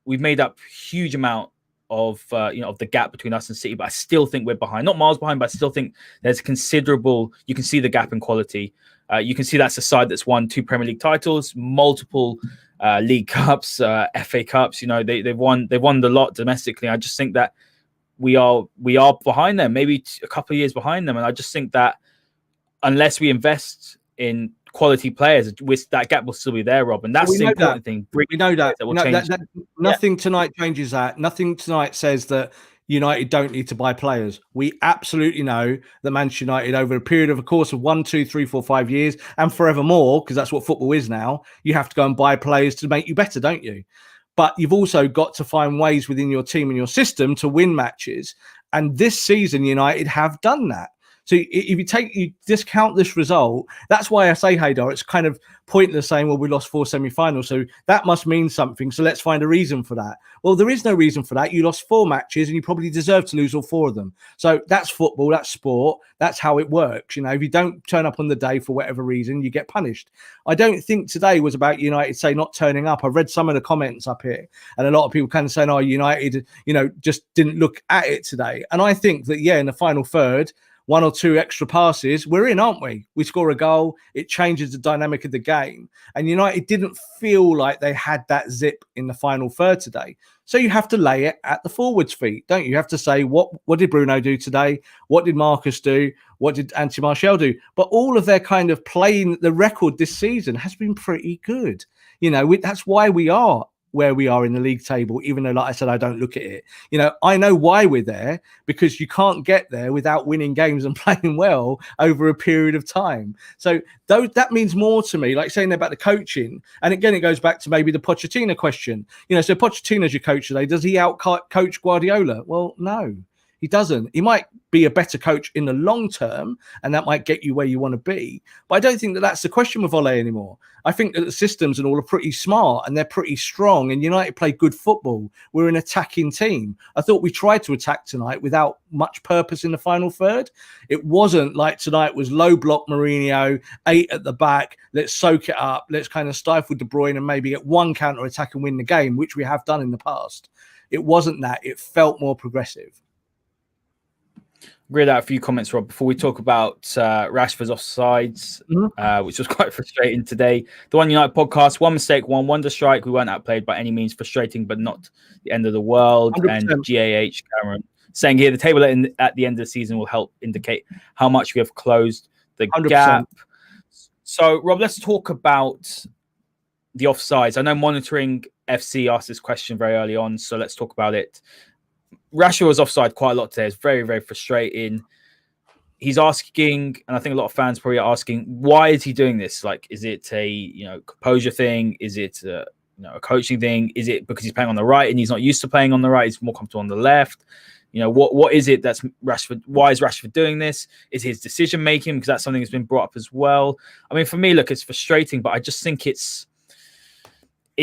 we've made up huge amount of the gap between us and City, but I still think we're behind. Not miles behind, but I still think there's considerable. You can see the gap in quality. You can see that's a side that's won 2 Premier League titles, multiple League Cups, FA Cups. They've won the lot domestically. I just think that we are behind them, maybe a couple of years behind them, and I just think that unless we invest in quality players. That gap will still be there, Rob, and that's the important thing. We know that. That will change. Nothing tonight changes that. Nothing tonight says that United don't need to buy players. We absolutely know that Manchester United, over a period of a course of 1, 2, 3, 4, 5 years, and forevermore, because that's what football is now, you have to go and buy players to make you better, don't you? But you've also got to find ways within your team and your system to win matches. And this season, United have done that. So if you discount this result, that's why I say, Haider, it's kind of pointless saying, well, we lost 4 semi-finals, so that must mean something. So let's find a reason for that. Well, there is no reason for that. You lost 4 matches and you probably deserve to lose all 4 of them. So that's football, that's sport. That's how it works. If you don't turn up on the day for whatever reason, you get punished. I don't think today was about United, say, not turning up. I've read some of the comments up here and a lot of people kind of saying, oh, United, just didn't look at it today. And I think that, in the final third, 1 or 2 extra passes, we're in, aren't we? We score a goal, it changes the dynamic of the game. And United didn't feel like they had that zip in the final third today. So you have to lay it at the forwards' feet, don't you? You have to say, what did Bruno do today? What did Marcus do? What did Anthony Martial do? But all of their kind of playing, the record this season has been pretty good. That's why we are where we are in the league table, even though, like I said, I don't look at it. I know why we're there, because you can't get there without winning games and playing well over a period of time. So that means more to me, like saying about the coaching. And again, it goes back to maybe the Pochettino question. So Pochettino's your coach today. Does he out-coach Guardiola? Well, no. He doesn't. He might be a better coach in the long term, and that might get you where you want to be. But I don't think that that's the question with Ole anymore. I think that the systems and all are pretty smart and they're pretty strong, and United play good football. We're an attacking team. I thought we tried to attack tonight without much purpose in the final third. It wasn't like tonight was low block Mourinho, 8 at the back, let's soak it up, let's kind of stifle De Bruyne and maybe get 1 counter attack and win the game, which we have done in the past. It wasn't that. It felt more progressive. Read out a few comments, Rob, before we talk about Rashford's offsides, which was quite frustrating today. The One United podcast, 1 mistake, 1 wonder strike. We weren't outplayed by any means. Frustrating, but not the end of the world. 100%. And GAH Cameron saying here, the table at the end of the season will help indicate how much we have closed the 100%. Gap. So, Rob, let's talk about the offsides. I know Monitoring FC asked this question very early on, so let's talk about it. Rashford was offside quite a lot today. It's very, very frustrating. He's asking, and I think a lot of fans probably are asking, why is he doing this? Like, is it a composure thing? Is it a coaching thing? Is it because he's playing on the right and he's not used to playing on the right? He's more comfortable on the left. What is it that's Rashford? Why is Rashford doing this? Is his decision making? Because that's something that's been brought up as well. I mean, for me, look, it's frustrating, but I just think it's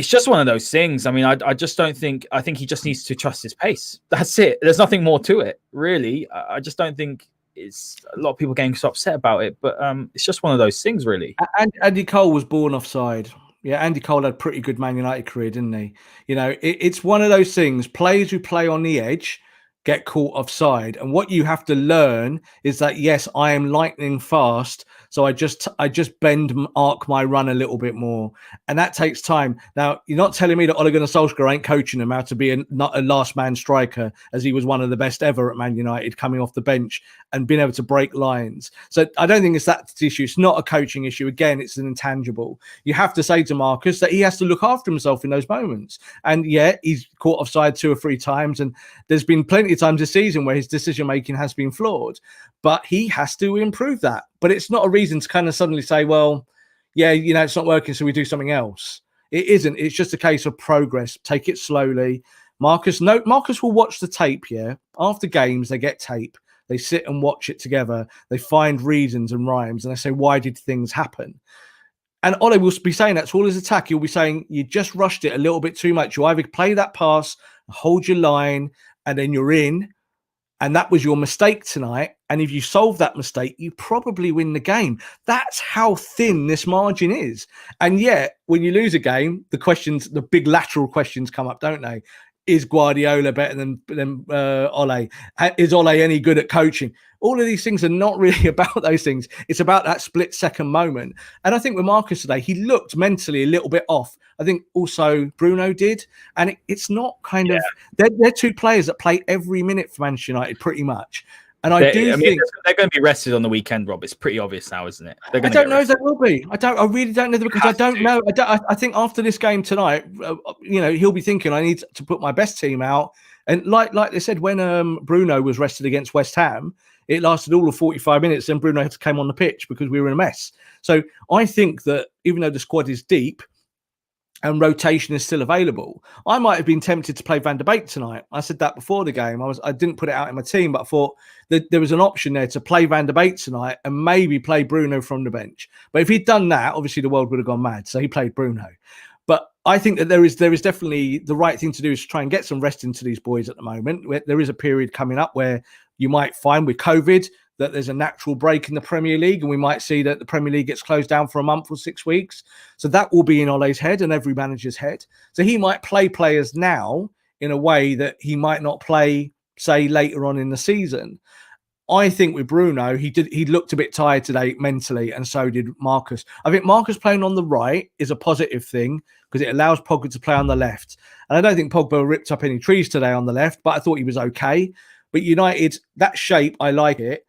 just one of those things. I mean, I just don't think. I think he just needs to trust his pace. That's it. There's nothing more to it, really. I just don't think it's a lot of people getting so upset about it, but it's just one of those things, really. And Andy Cole was born offside. Yeah, Andy Cole had a pretty good Man United career, didn't he? It's one of those things. Players who play on the edge get caught offside, and what you have to learn is that, yes, I am lightning fast, so I just arc my run a little bit more, and that takes time. Now, you're not telling me that Ole Gunnar Solskjaer ain't coaching him how to be not a last man striker, as he was one of the best ever at Man United, coming off the bench and being able to break lines. So I don't think it's that issue. It's not a coaching issue. Again, it's an intangible. You have to say to Marcus that he has to look after himself in those moments. And yeah, he's caught offside 2 or 3 times, and there's been plenty of times this season where his decision making has been flawed, but he has to improve that. But it's not a reason to kind of suddenly say, well, yeah, it's not working, so we do something else. It isn't. It's just a case of progress. Take it slowly. Marcus will watch the tape. Yeah, after games they get tape. They sit and watch it together. They find reasons and rhymes, and they say, why did things happen? And Ole will be saying that to all his attack. He'll be saying, you just rushed it a little bit too much. You either play that pass, hold your line, and then you're in. And that was your mistake tonight. And if you solve that mistake, you probably win the game. That's how thin this margin is. And yet, when you lose a game, the big lateral questions come up, don't they? Is Guardiola better than Ole? Is Ole any good at coaching? All of these things are not really about those things. It's about that split-second moment. And I think with Marcus today, he looked mentally a little bit off. I think also Bruno did. And it's not kind of... They're 2 players that play every minute for Manchester United, pretty much. And I think they're going to be rested on the weekend, Rob. It's pretty obvious now, isn't it? I don't know if they will be. I really don't know, because I don't know. I think after this game tonight, he'll be thinking, I need to put my best team out. And like they said, when Bruno was rested against West Ham, it lasted all of 45 minutes. Then Bruno came on the pitch because we were in a mess. So I think that even though the squad is deep and rotation is still available, I might have been tempted to play Van der Beek tonight. I said that before the game. I didn't put it out in my team, but I thought that there was an option there to play Van der Beek tonight and maybe play Bruno from the bench. But if he'd done that, obviously the world would have gone mad. So he played Bruno. But I think that there is definitely the right thing to do is to try and get some rest into these boys at the moment. There is a period coming up where you might find with COVID that there's a natural break in the Premier League, and we might see that the Premier League gets closed down for a month or 6 weeks. So that will be in Ole's head and every manager's head. So he might play players now in a way that he might not play, say, later on in the season. I think with Bruno, he looked a bit tired today mentally, and so did Marcus. I think Marcus playing on the right is a positive thing because it allows Pogba to play on the left. And I don't think Pogba ripped up any trees today on the left, but I thought he was okay. But United, that shape, I like it.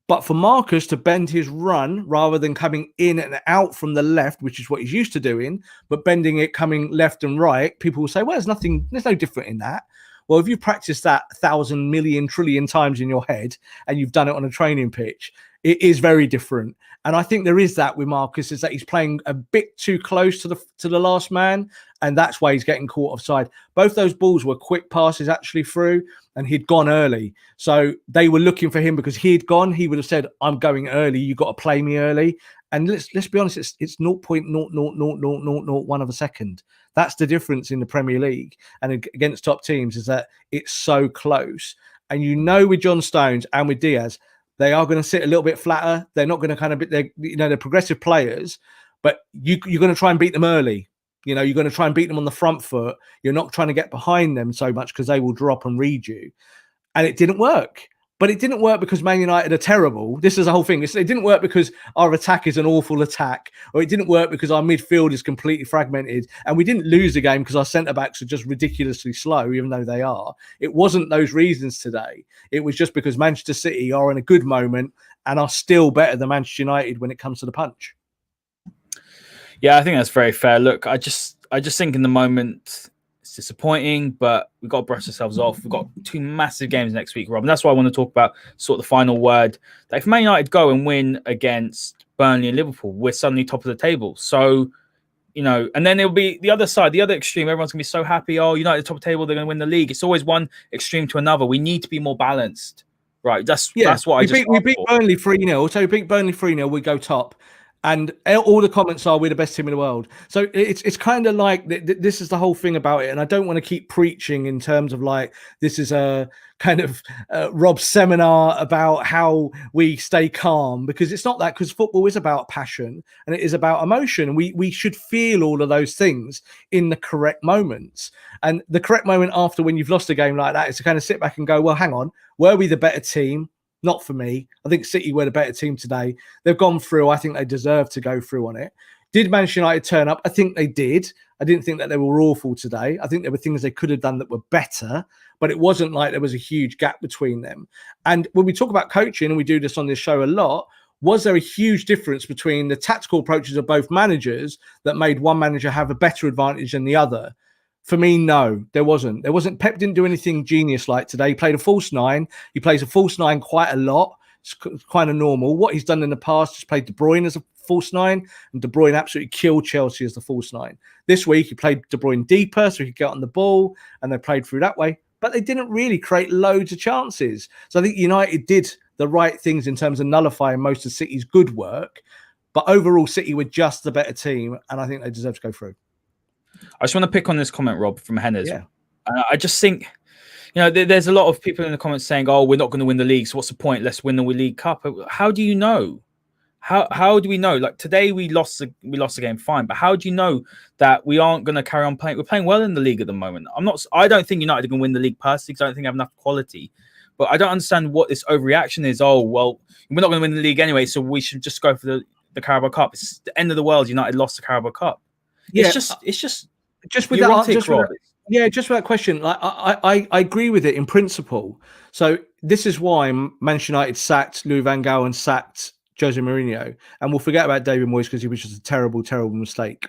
But for Marcus to bend his run rather than coming in and out from the left, which is what he's used to doing, but bending it coming left and right, people will say, well, there's no different in that. Well, if you practice that 1,000 million trillion times in your head and you've done it on a training pitch, it is very different. And I think there is that with Marcus, is that he's playing a bit too close to the last man, and that's why he's getting caught offside. Both those balls were quick passes actually through, and he'd gone early. So they were looking for him because he'd gone. He would have said, I'm going early. You got to play me early. And let's be honest, it's 0.00001 of a second. That's the difference in the Premier League and against top teams, is that it's so close. And with John Stones and with Diaz, they are going to sit a little bit flatter. They're not going to kind of they're progressive players, but you're going to try and beat them early. You're going to try and beat them on the front foot. You're not trying to get behind them so much because they will drop and read you. And it didn't work. But it didn't work because Man United are terrible. This is the whole thing. It didn't work because our attack is an awful attack, or it didn't work because our midfield is completely fragmented. And we didn't lose the game because our centre-backs are just ridiculously slow, even though they are. It wasn't those reasons today. It was just because Manchester City are in a good moment and are still better than Manchester United when it comes to the punch. Yeah, I think that's very fair. Look, I just think in the moment it's disappointing, but we've got to brush ourselves off. We've got 2 massive games next week, Rob. And that's why I want to talk about sort of the final word. That if Man United go and win against Burnley and Liverpool, we're suddenly top of the table. So, and then it'll be the other side, the other extreme. Everyone's going to be so happy. Oh, United top table, they're going to win the league. It's always one extreme to another. We need to be more balanced. Right. That's what we beat Burnley 3-0. So we beat Burnley 3-0, we go top. And all the comments are, we're the best team in the world. So it's kind of like, this is the whole thing about it. And I don't want to keep preaching in terms of like, this is a kind of Rob's seminar about how we stay calm, because it's not that, because football is about passion and it is about emotion. And we should feel all of those things in the correct moments. And the correct moment after when you've lost a game like that is to kind of sit back and go, well, hang on, were we the better team? Not for me. I think City were the better team today. They've gone through. I think they deserve to go through on it. Did Manchester United turn up? I think they did. I didn't think that they were awful today. I think there were things they could have done that were better, but it wasn't like there was a huge gap between them. And when we talk about coaching, and we do this on this show a lot, was there a huge difference between the tactical approaches of both managers that made one manager have a better advantage than the other? For me, no, there wasn't. Pep didn't do anything genius like today. He played a false 9. He plays a false 9 quite a lot. It's kind of normal. What he's done in the past is played De Bruyne as a false 9, and De Bruyne absolutely killed Chelsea as the false 9. This week, he played De Bruyne deeper so he could get on the ball, and they played through that way. But they didn't really create loads of chances. So I think United did the right things in terms of nullifying most of City's good work. But overall, City were just the better team, and I think they deserve to go through. I just want to pick on this comment, Rob, from Hennes. Yeah. I just think, there's a lot of people in the comments saying, oh, we're not going to win the league, so what's the point? Let's win the League Cup. How do you know? How do we know? Like today we lost the game, fine, but how do you know that we aren't going to carry on playing? We're playing well in the league at the moment. I don't think United can win the league personally, because I don't think I have enough quality. But I don't understand what this overreaction is. Oh, well, we're not going to win the league anyway, so we should just go for the Carabao Cup. It's the end of the world. United lost the Carabao Cup. Yeah, it's just with that, Yeah, just for that question, like I agree with it in principle. So this is why Manchester United sacked Louis van Gaal and sacked Jose Mourinho, and we'll forget about David Moyes because he was just a terrible, terrible mistake.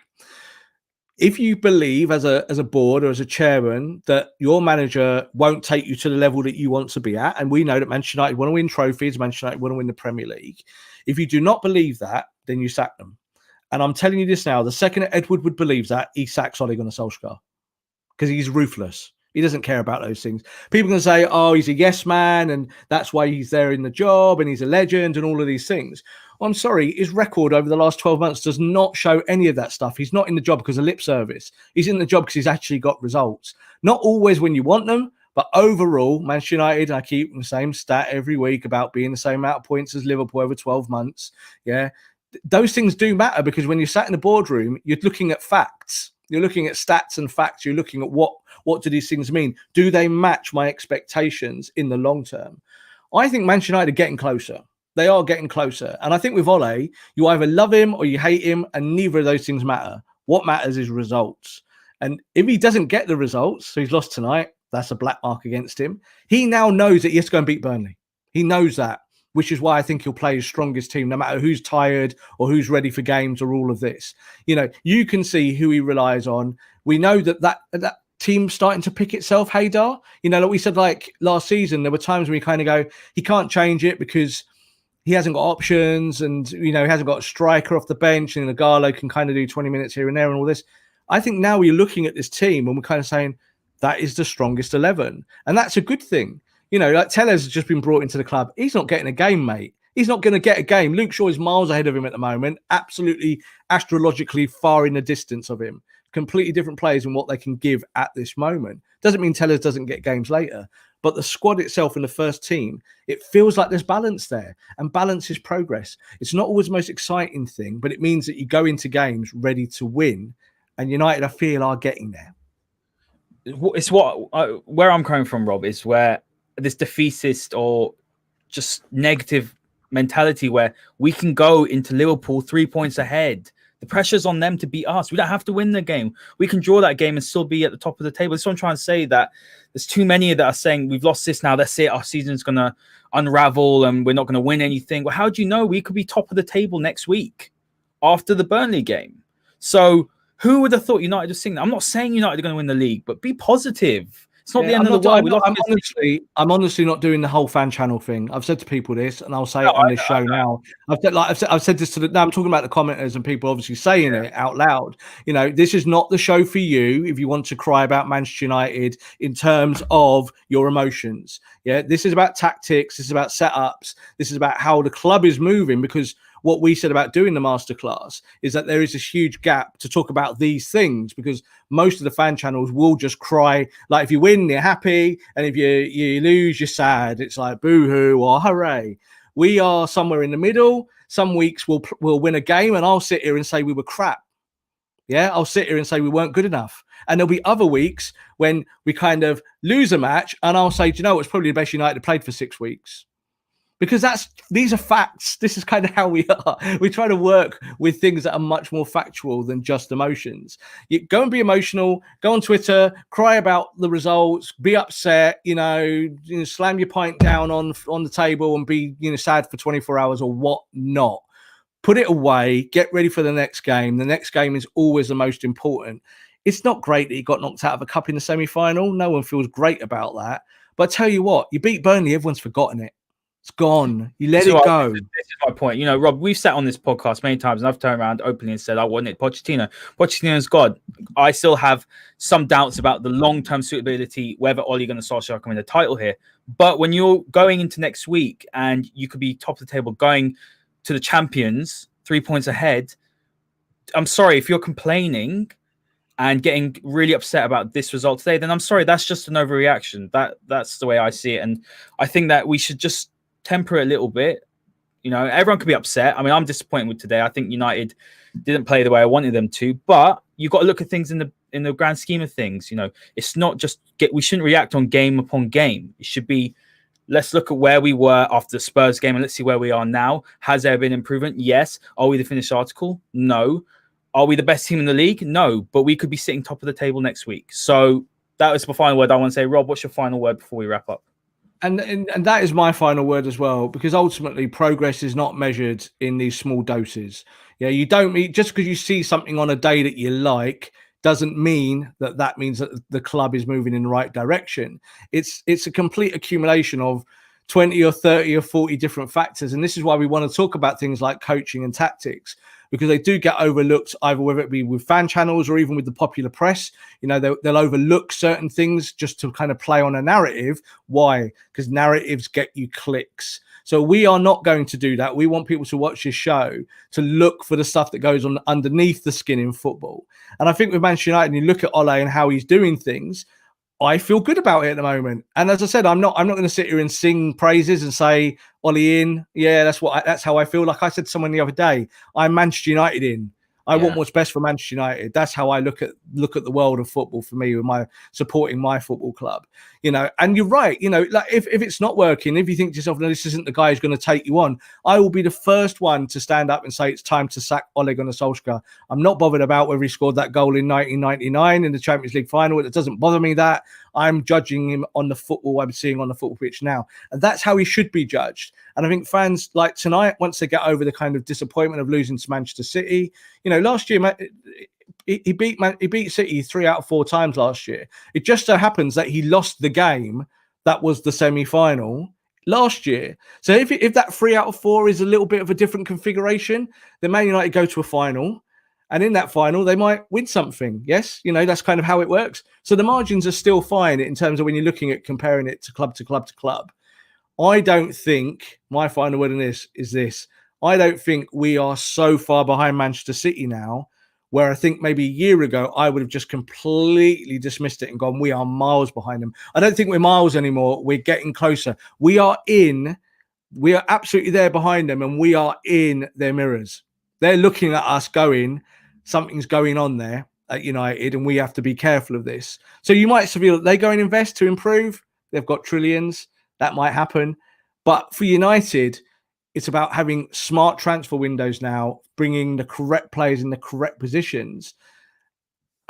If you believe as a board or as a chairman that your manager won't take you to the level that you want to be at, and we know that Manchester United want to win trophies, Manchester United want to win the Premier League. If you do not believe that, then you sack them. And I'm telling you this now: the second Edward Wood believes that, he sacks Ole Gunnar Solskjaer because he's ruthless. He doesn't care about those things. People can say, oh, he's a yes man, and that's why he's there in the job, and he's a legend, and all of these things. Well, I'm sorry, his record over the last 12 months does not show any of that stuff. He's not in the job because of lip service. He's in the job because he's actually got results. Not always when you want them, but overall, Manchester United, I keep the same stat every week about being the same amount of points as Liverpool over 12 months. Yeah. Those things do matter because when you're sat in the boardroom, you're looking at facts. You're looking at stats and facts. You're looking at what do these things mean? Do they match my expectations in the long term? I think Manchester United are getting closer. They are getting closer. And I think with Ole, you either love him or you hate him, and neither of those things matter. What matters is results. And if he doesn't get the results, so he's lost tonight, that's a black mark against him. He now knows that he has to go and beat Burnley. He knows that, which is why I think he'll play his strongest team, no matter who's tired or who's ready for games or all of this. You know, you can see who he relies on. We know that team's starting to pick itself, Haider. You know, like we said, like last season, there were times when we kind of go, he can't change it because he hasn't got options and, you know, he hasn't got a striker off the bench and Igalo can kind of do 20 minutes here and there and all this. I think now we're looking at this team and we're kind of saying that is the strongest 11. And that's a good thing. You know, like Tellez has just been brought into the club. He's not getting a game, mate. He's not going to get a game. Luke Shaw is miles ahead of him at the moment, absolutely astrologically far in the distance of him. Completely different players and what they can give at this moment. Doesn't mean Tellez doesn't get games later, but the squad itself in the first team, it feels like there's balance there, and balance is progress. It's not always the most exciting thing, but it means that you go into games ready to win, and United, I feel, are getting there. It's where I'm coming from, Rob, is where this defeatist or just negative mentality where we can go into Liverpool 3 points ahead. The pressure's on them to beat us. We don't have to win the game. We can draw that game and still be at the top of the table. So I'm trying to say that there's too many that are saying we've lost this now. That's it. Our season's going to unravel and we're not going to win anything. Well, how do you know? We could be top of the table next week after the Burnley game. So who would have thought United are seeing that? I'm not saying United are going to win the league, but be positive. It's not the end of the world. I'm honestly not doing the whole fan channel thing. I've said to people this, and I'll say it on this show now. I've said this to the. Now I'm talking about the commenters and people obviously saying it out loud. You know, this is not the show for you if you want to cry about Manchester United in terms of your emotions. Yeah, this is about tactics. This is about setups. This is about how the club is moving, because what we said about doing the masterclass is that there is this huge gap to talk about these things, because most of the fan channels will just cry. Like if you win, you're happy. And if you lose, you're sad. It's like boo-hoo or hooray. We are somewhere in the middle. Some weeks we'll win a game and I'll sit here and say we were crap. Yeah, I'll sit here and say we weren't good enough. And there'll be other weeks when we kind of lose a match and I'll say, do you know, it's probably the best United played for 6 weeks. Because these are facts. This is kind of how we are. We try to work with things that are much more factual than just emotions. You go and be emotional, go on Twitter, cry about the results, be upset, slam your pint down on the table and be, sad for 24 hours or whatnot. Put it away, get ready for the next game. The next game is always the most important. It's not great that you got knocked out of a cup in the semi-final. No one feels great about that. But I tell you what, you beat Burnley, everyone's forgotten it. It's gone. You let it go. This is my point. Rob, we've sat on this podcast many times and I've turned around openly and said, I want it. Pochettino. Pochettino's God. I still have some doubts about the long-term suitability, whether Ole Gunnar Solskjaer can win the title here. But when you're going into next week and you could be top of the table going to the champions 3 points ahead, I'm sorry, if you're complaining and getting really upset about this result today, then I'm sorry, that's just an overreaction. That's the way I see it. And I think that we should just temper it a little bit. Everyone could be upset. I mean, I'm disappointed with today. I think United didn't play the way I wanted them to, but you've got to look at things in the grand scheme of things. It's not just we shouldn't react on game upon game. It should be, let's look at where we were after the Spurs game and let's see where we are now. Has there been improvement? Yes. Are we the finished article? No. Are we the best team in the league? No, but we could be sitting top of the table next week. So that was the final word I want to say. Rob, what's your final word before we wrap up? And that is my final word as well, because ultimately progress is not measured in these small doses. Yeah, you don't mean just because you see something on a day that you like doesn't mean that means that the club is moving in the right direction. It's a complete accumulation of 20 or 30 or 40 different factors. And this is why we want to talk about things like coaching and tactics, because they do get overlooked, either whether it be with fan channels or even with the popular press. You know, they'll overlook certain things just to kind of play on a narrative. Why? Because narratives get you clicks. So we are not going to do that. We want people to watch this show to look for the stuff that goes on underneath the skin in football. And I think with Manchester United, and you look at Ole and how he's doing things, I feel good about it at the moment. And as I said, I'm not going to sit here and sing praises and say, Ole in. Yeah, that's how I feel. Like I said to someone the other day, I'm Manchester United in. I want what's best for Manchester United. That's how I look at the world of football for me, with my supporting my football club. You know, and you're right. You know, like if it's not working, if you think to yourself, no, this isn't the guy who's going to take you on, I will be the first one to stand up and say it's time to sack Ole Gunnar Solskjaer. I'm not bothered about whether he scored that goal in 1999 in the Champions League final. It doesn't bother me that. I'm judging him on the football I'm seeing on the football pitch now. And that's how he should be judged. And I think fans like tonight, once they get over the kind of disappointment of losing to Manchester City, you know, last year, he beat City 3 out of 4 times last year. It just so happens that he lost the game that was the semi-final last year. So if that 3 out of 4 is a little bit of a different configuration, then Man United go to a final. And in that final, they might win something. Yes, you know, that's kind of how it works. So the margins are still fine in terms of when you're looking at comparing it to club to club to club. I don't think, my final word on this is this, I don't think we are so far behind Manchester City now, where I think maybe a year ago, I would have just completely dismissed it and gone, we are miles behind them. I don't think we're miles anymore. We're getting closer. We are absolutely there behind them, and we are in their mirrors. They're looking at us going, something's going on there at United, and we have to be careful of this. So you might feel that they go and invest to improve. They've got trillions. That might happen. But for United, it's about having smart transfer windows now, bringing the correct players in the correct positions.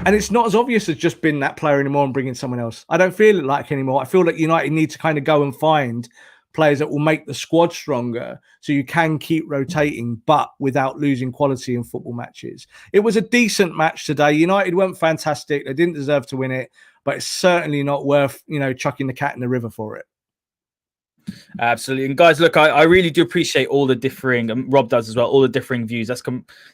And it's not as obvious as just being that player anymore and bringing someone else. I don't feel it like anymore. I feel like United need to kind of go and find players that will make the squad stronger so you can keep rotating, but without losing quality in football matches. It was a decent match today. United weren't fantastic. They didn't deserve to win it, but it's certainly not worth, chucking the cat in the river for it. Absolutely. And guys, look, I really do appreciate all the differing, and Rob does as well, all the differing views.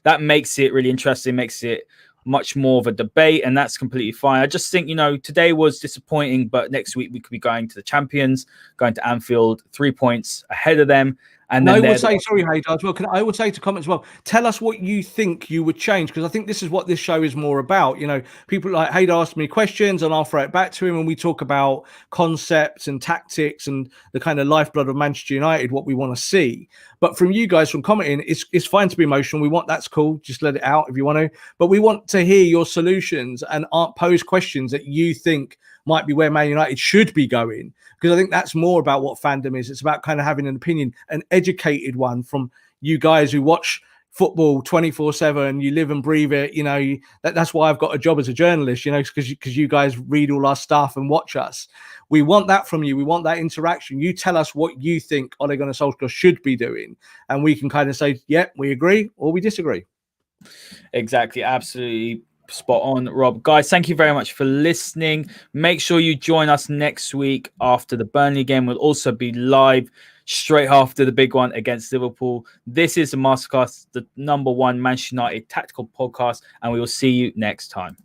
That makes it really interesting, makes it much more of a debate, and that's completely fine. I just think, today was disappointing, but next week we could be going to the champions, going to Anfield, 3 points ahead of them. And then I would say, sorry, Haider, as well. I would say to comment as well, tell us what you think you would change, because I think this is what this show is more about. People like Haider ask me questions and I'll throw it back to him, and we talk about concepts and tactics and the kind of lifeblood of Manchester United, what we want to see. But from you guys, from commenting, it's fine to be emotional. That's cool. Just let it out if you want to. But we want to hear your solutions and pose questions that you think might be where Man United should be going, because I think that's more about what fandom is. It's about kind of having an opinion, an educated one from you guys who watch football 24/7. You live and breathe it. That's why I've got a job as a journalist, because you guys read all our stuff and watch us. We want that from you. We want that interaction. You tell us what you think Ole Gunnar Solskjaer should be doing, and we can kind of say, yep, we agree or we disagree. Exactly. Absolutely. Spot on, Rob. Guys, thank you very much for listening. Make sure you join us next week after the Burnley game. We'll also be live straight after the big one against Liverpool. This is the Masterclass, the #1 Manchester United tactical podcast, and we will see you next time.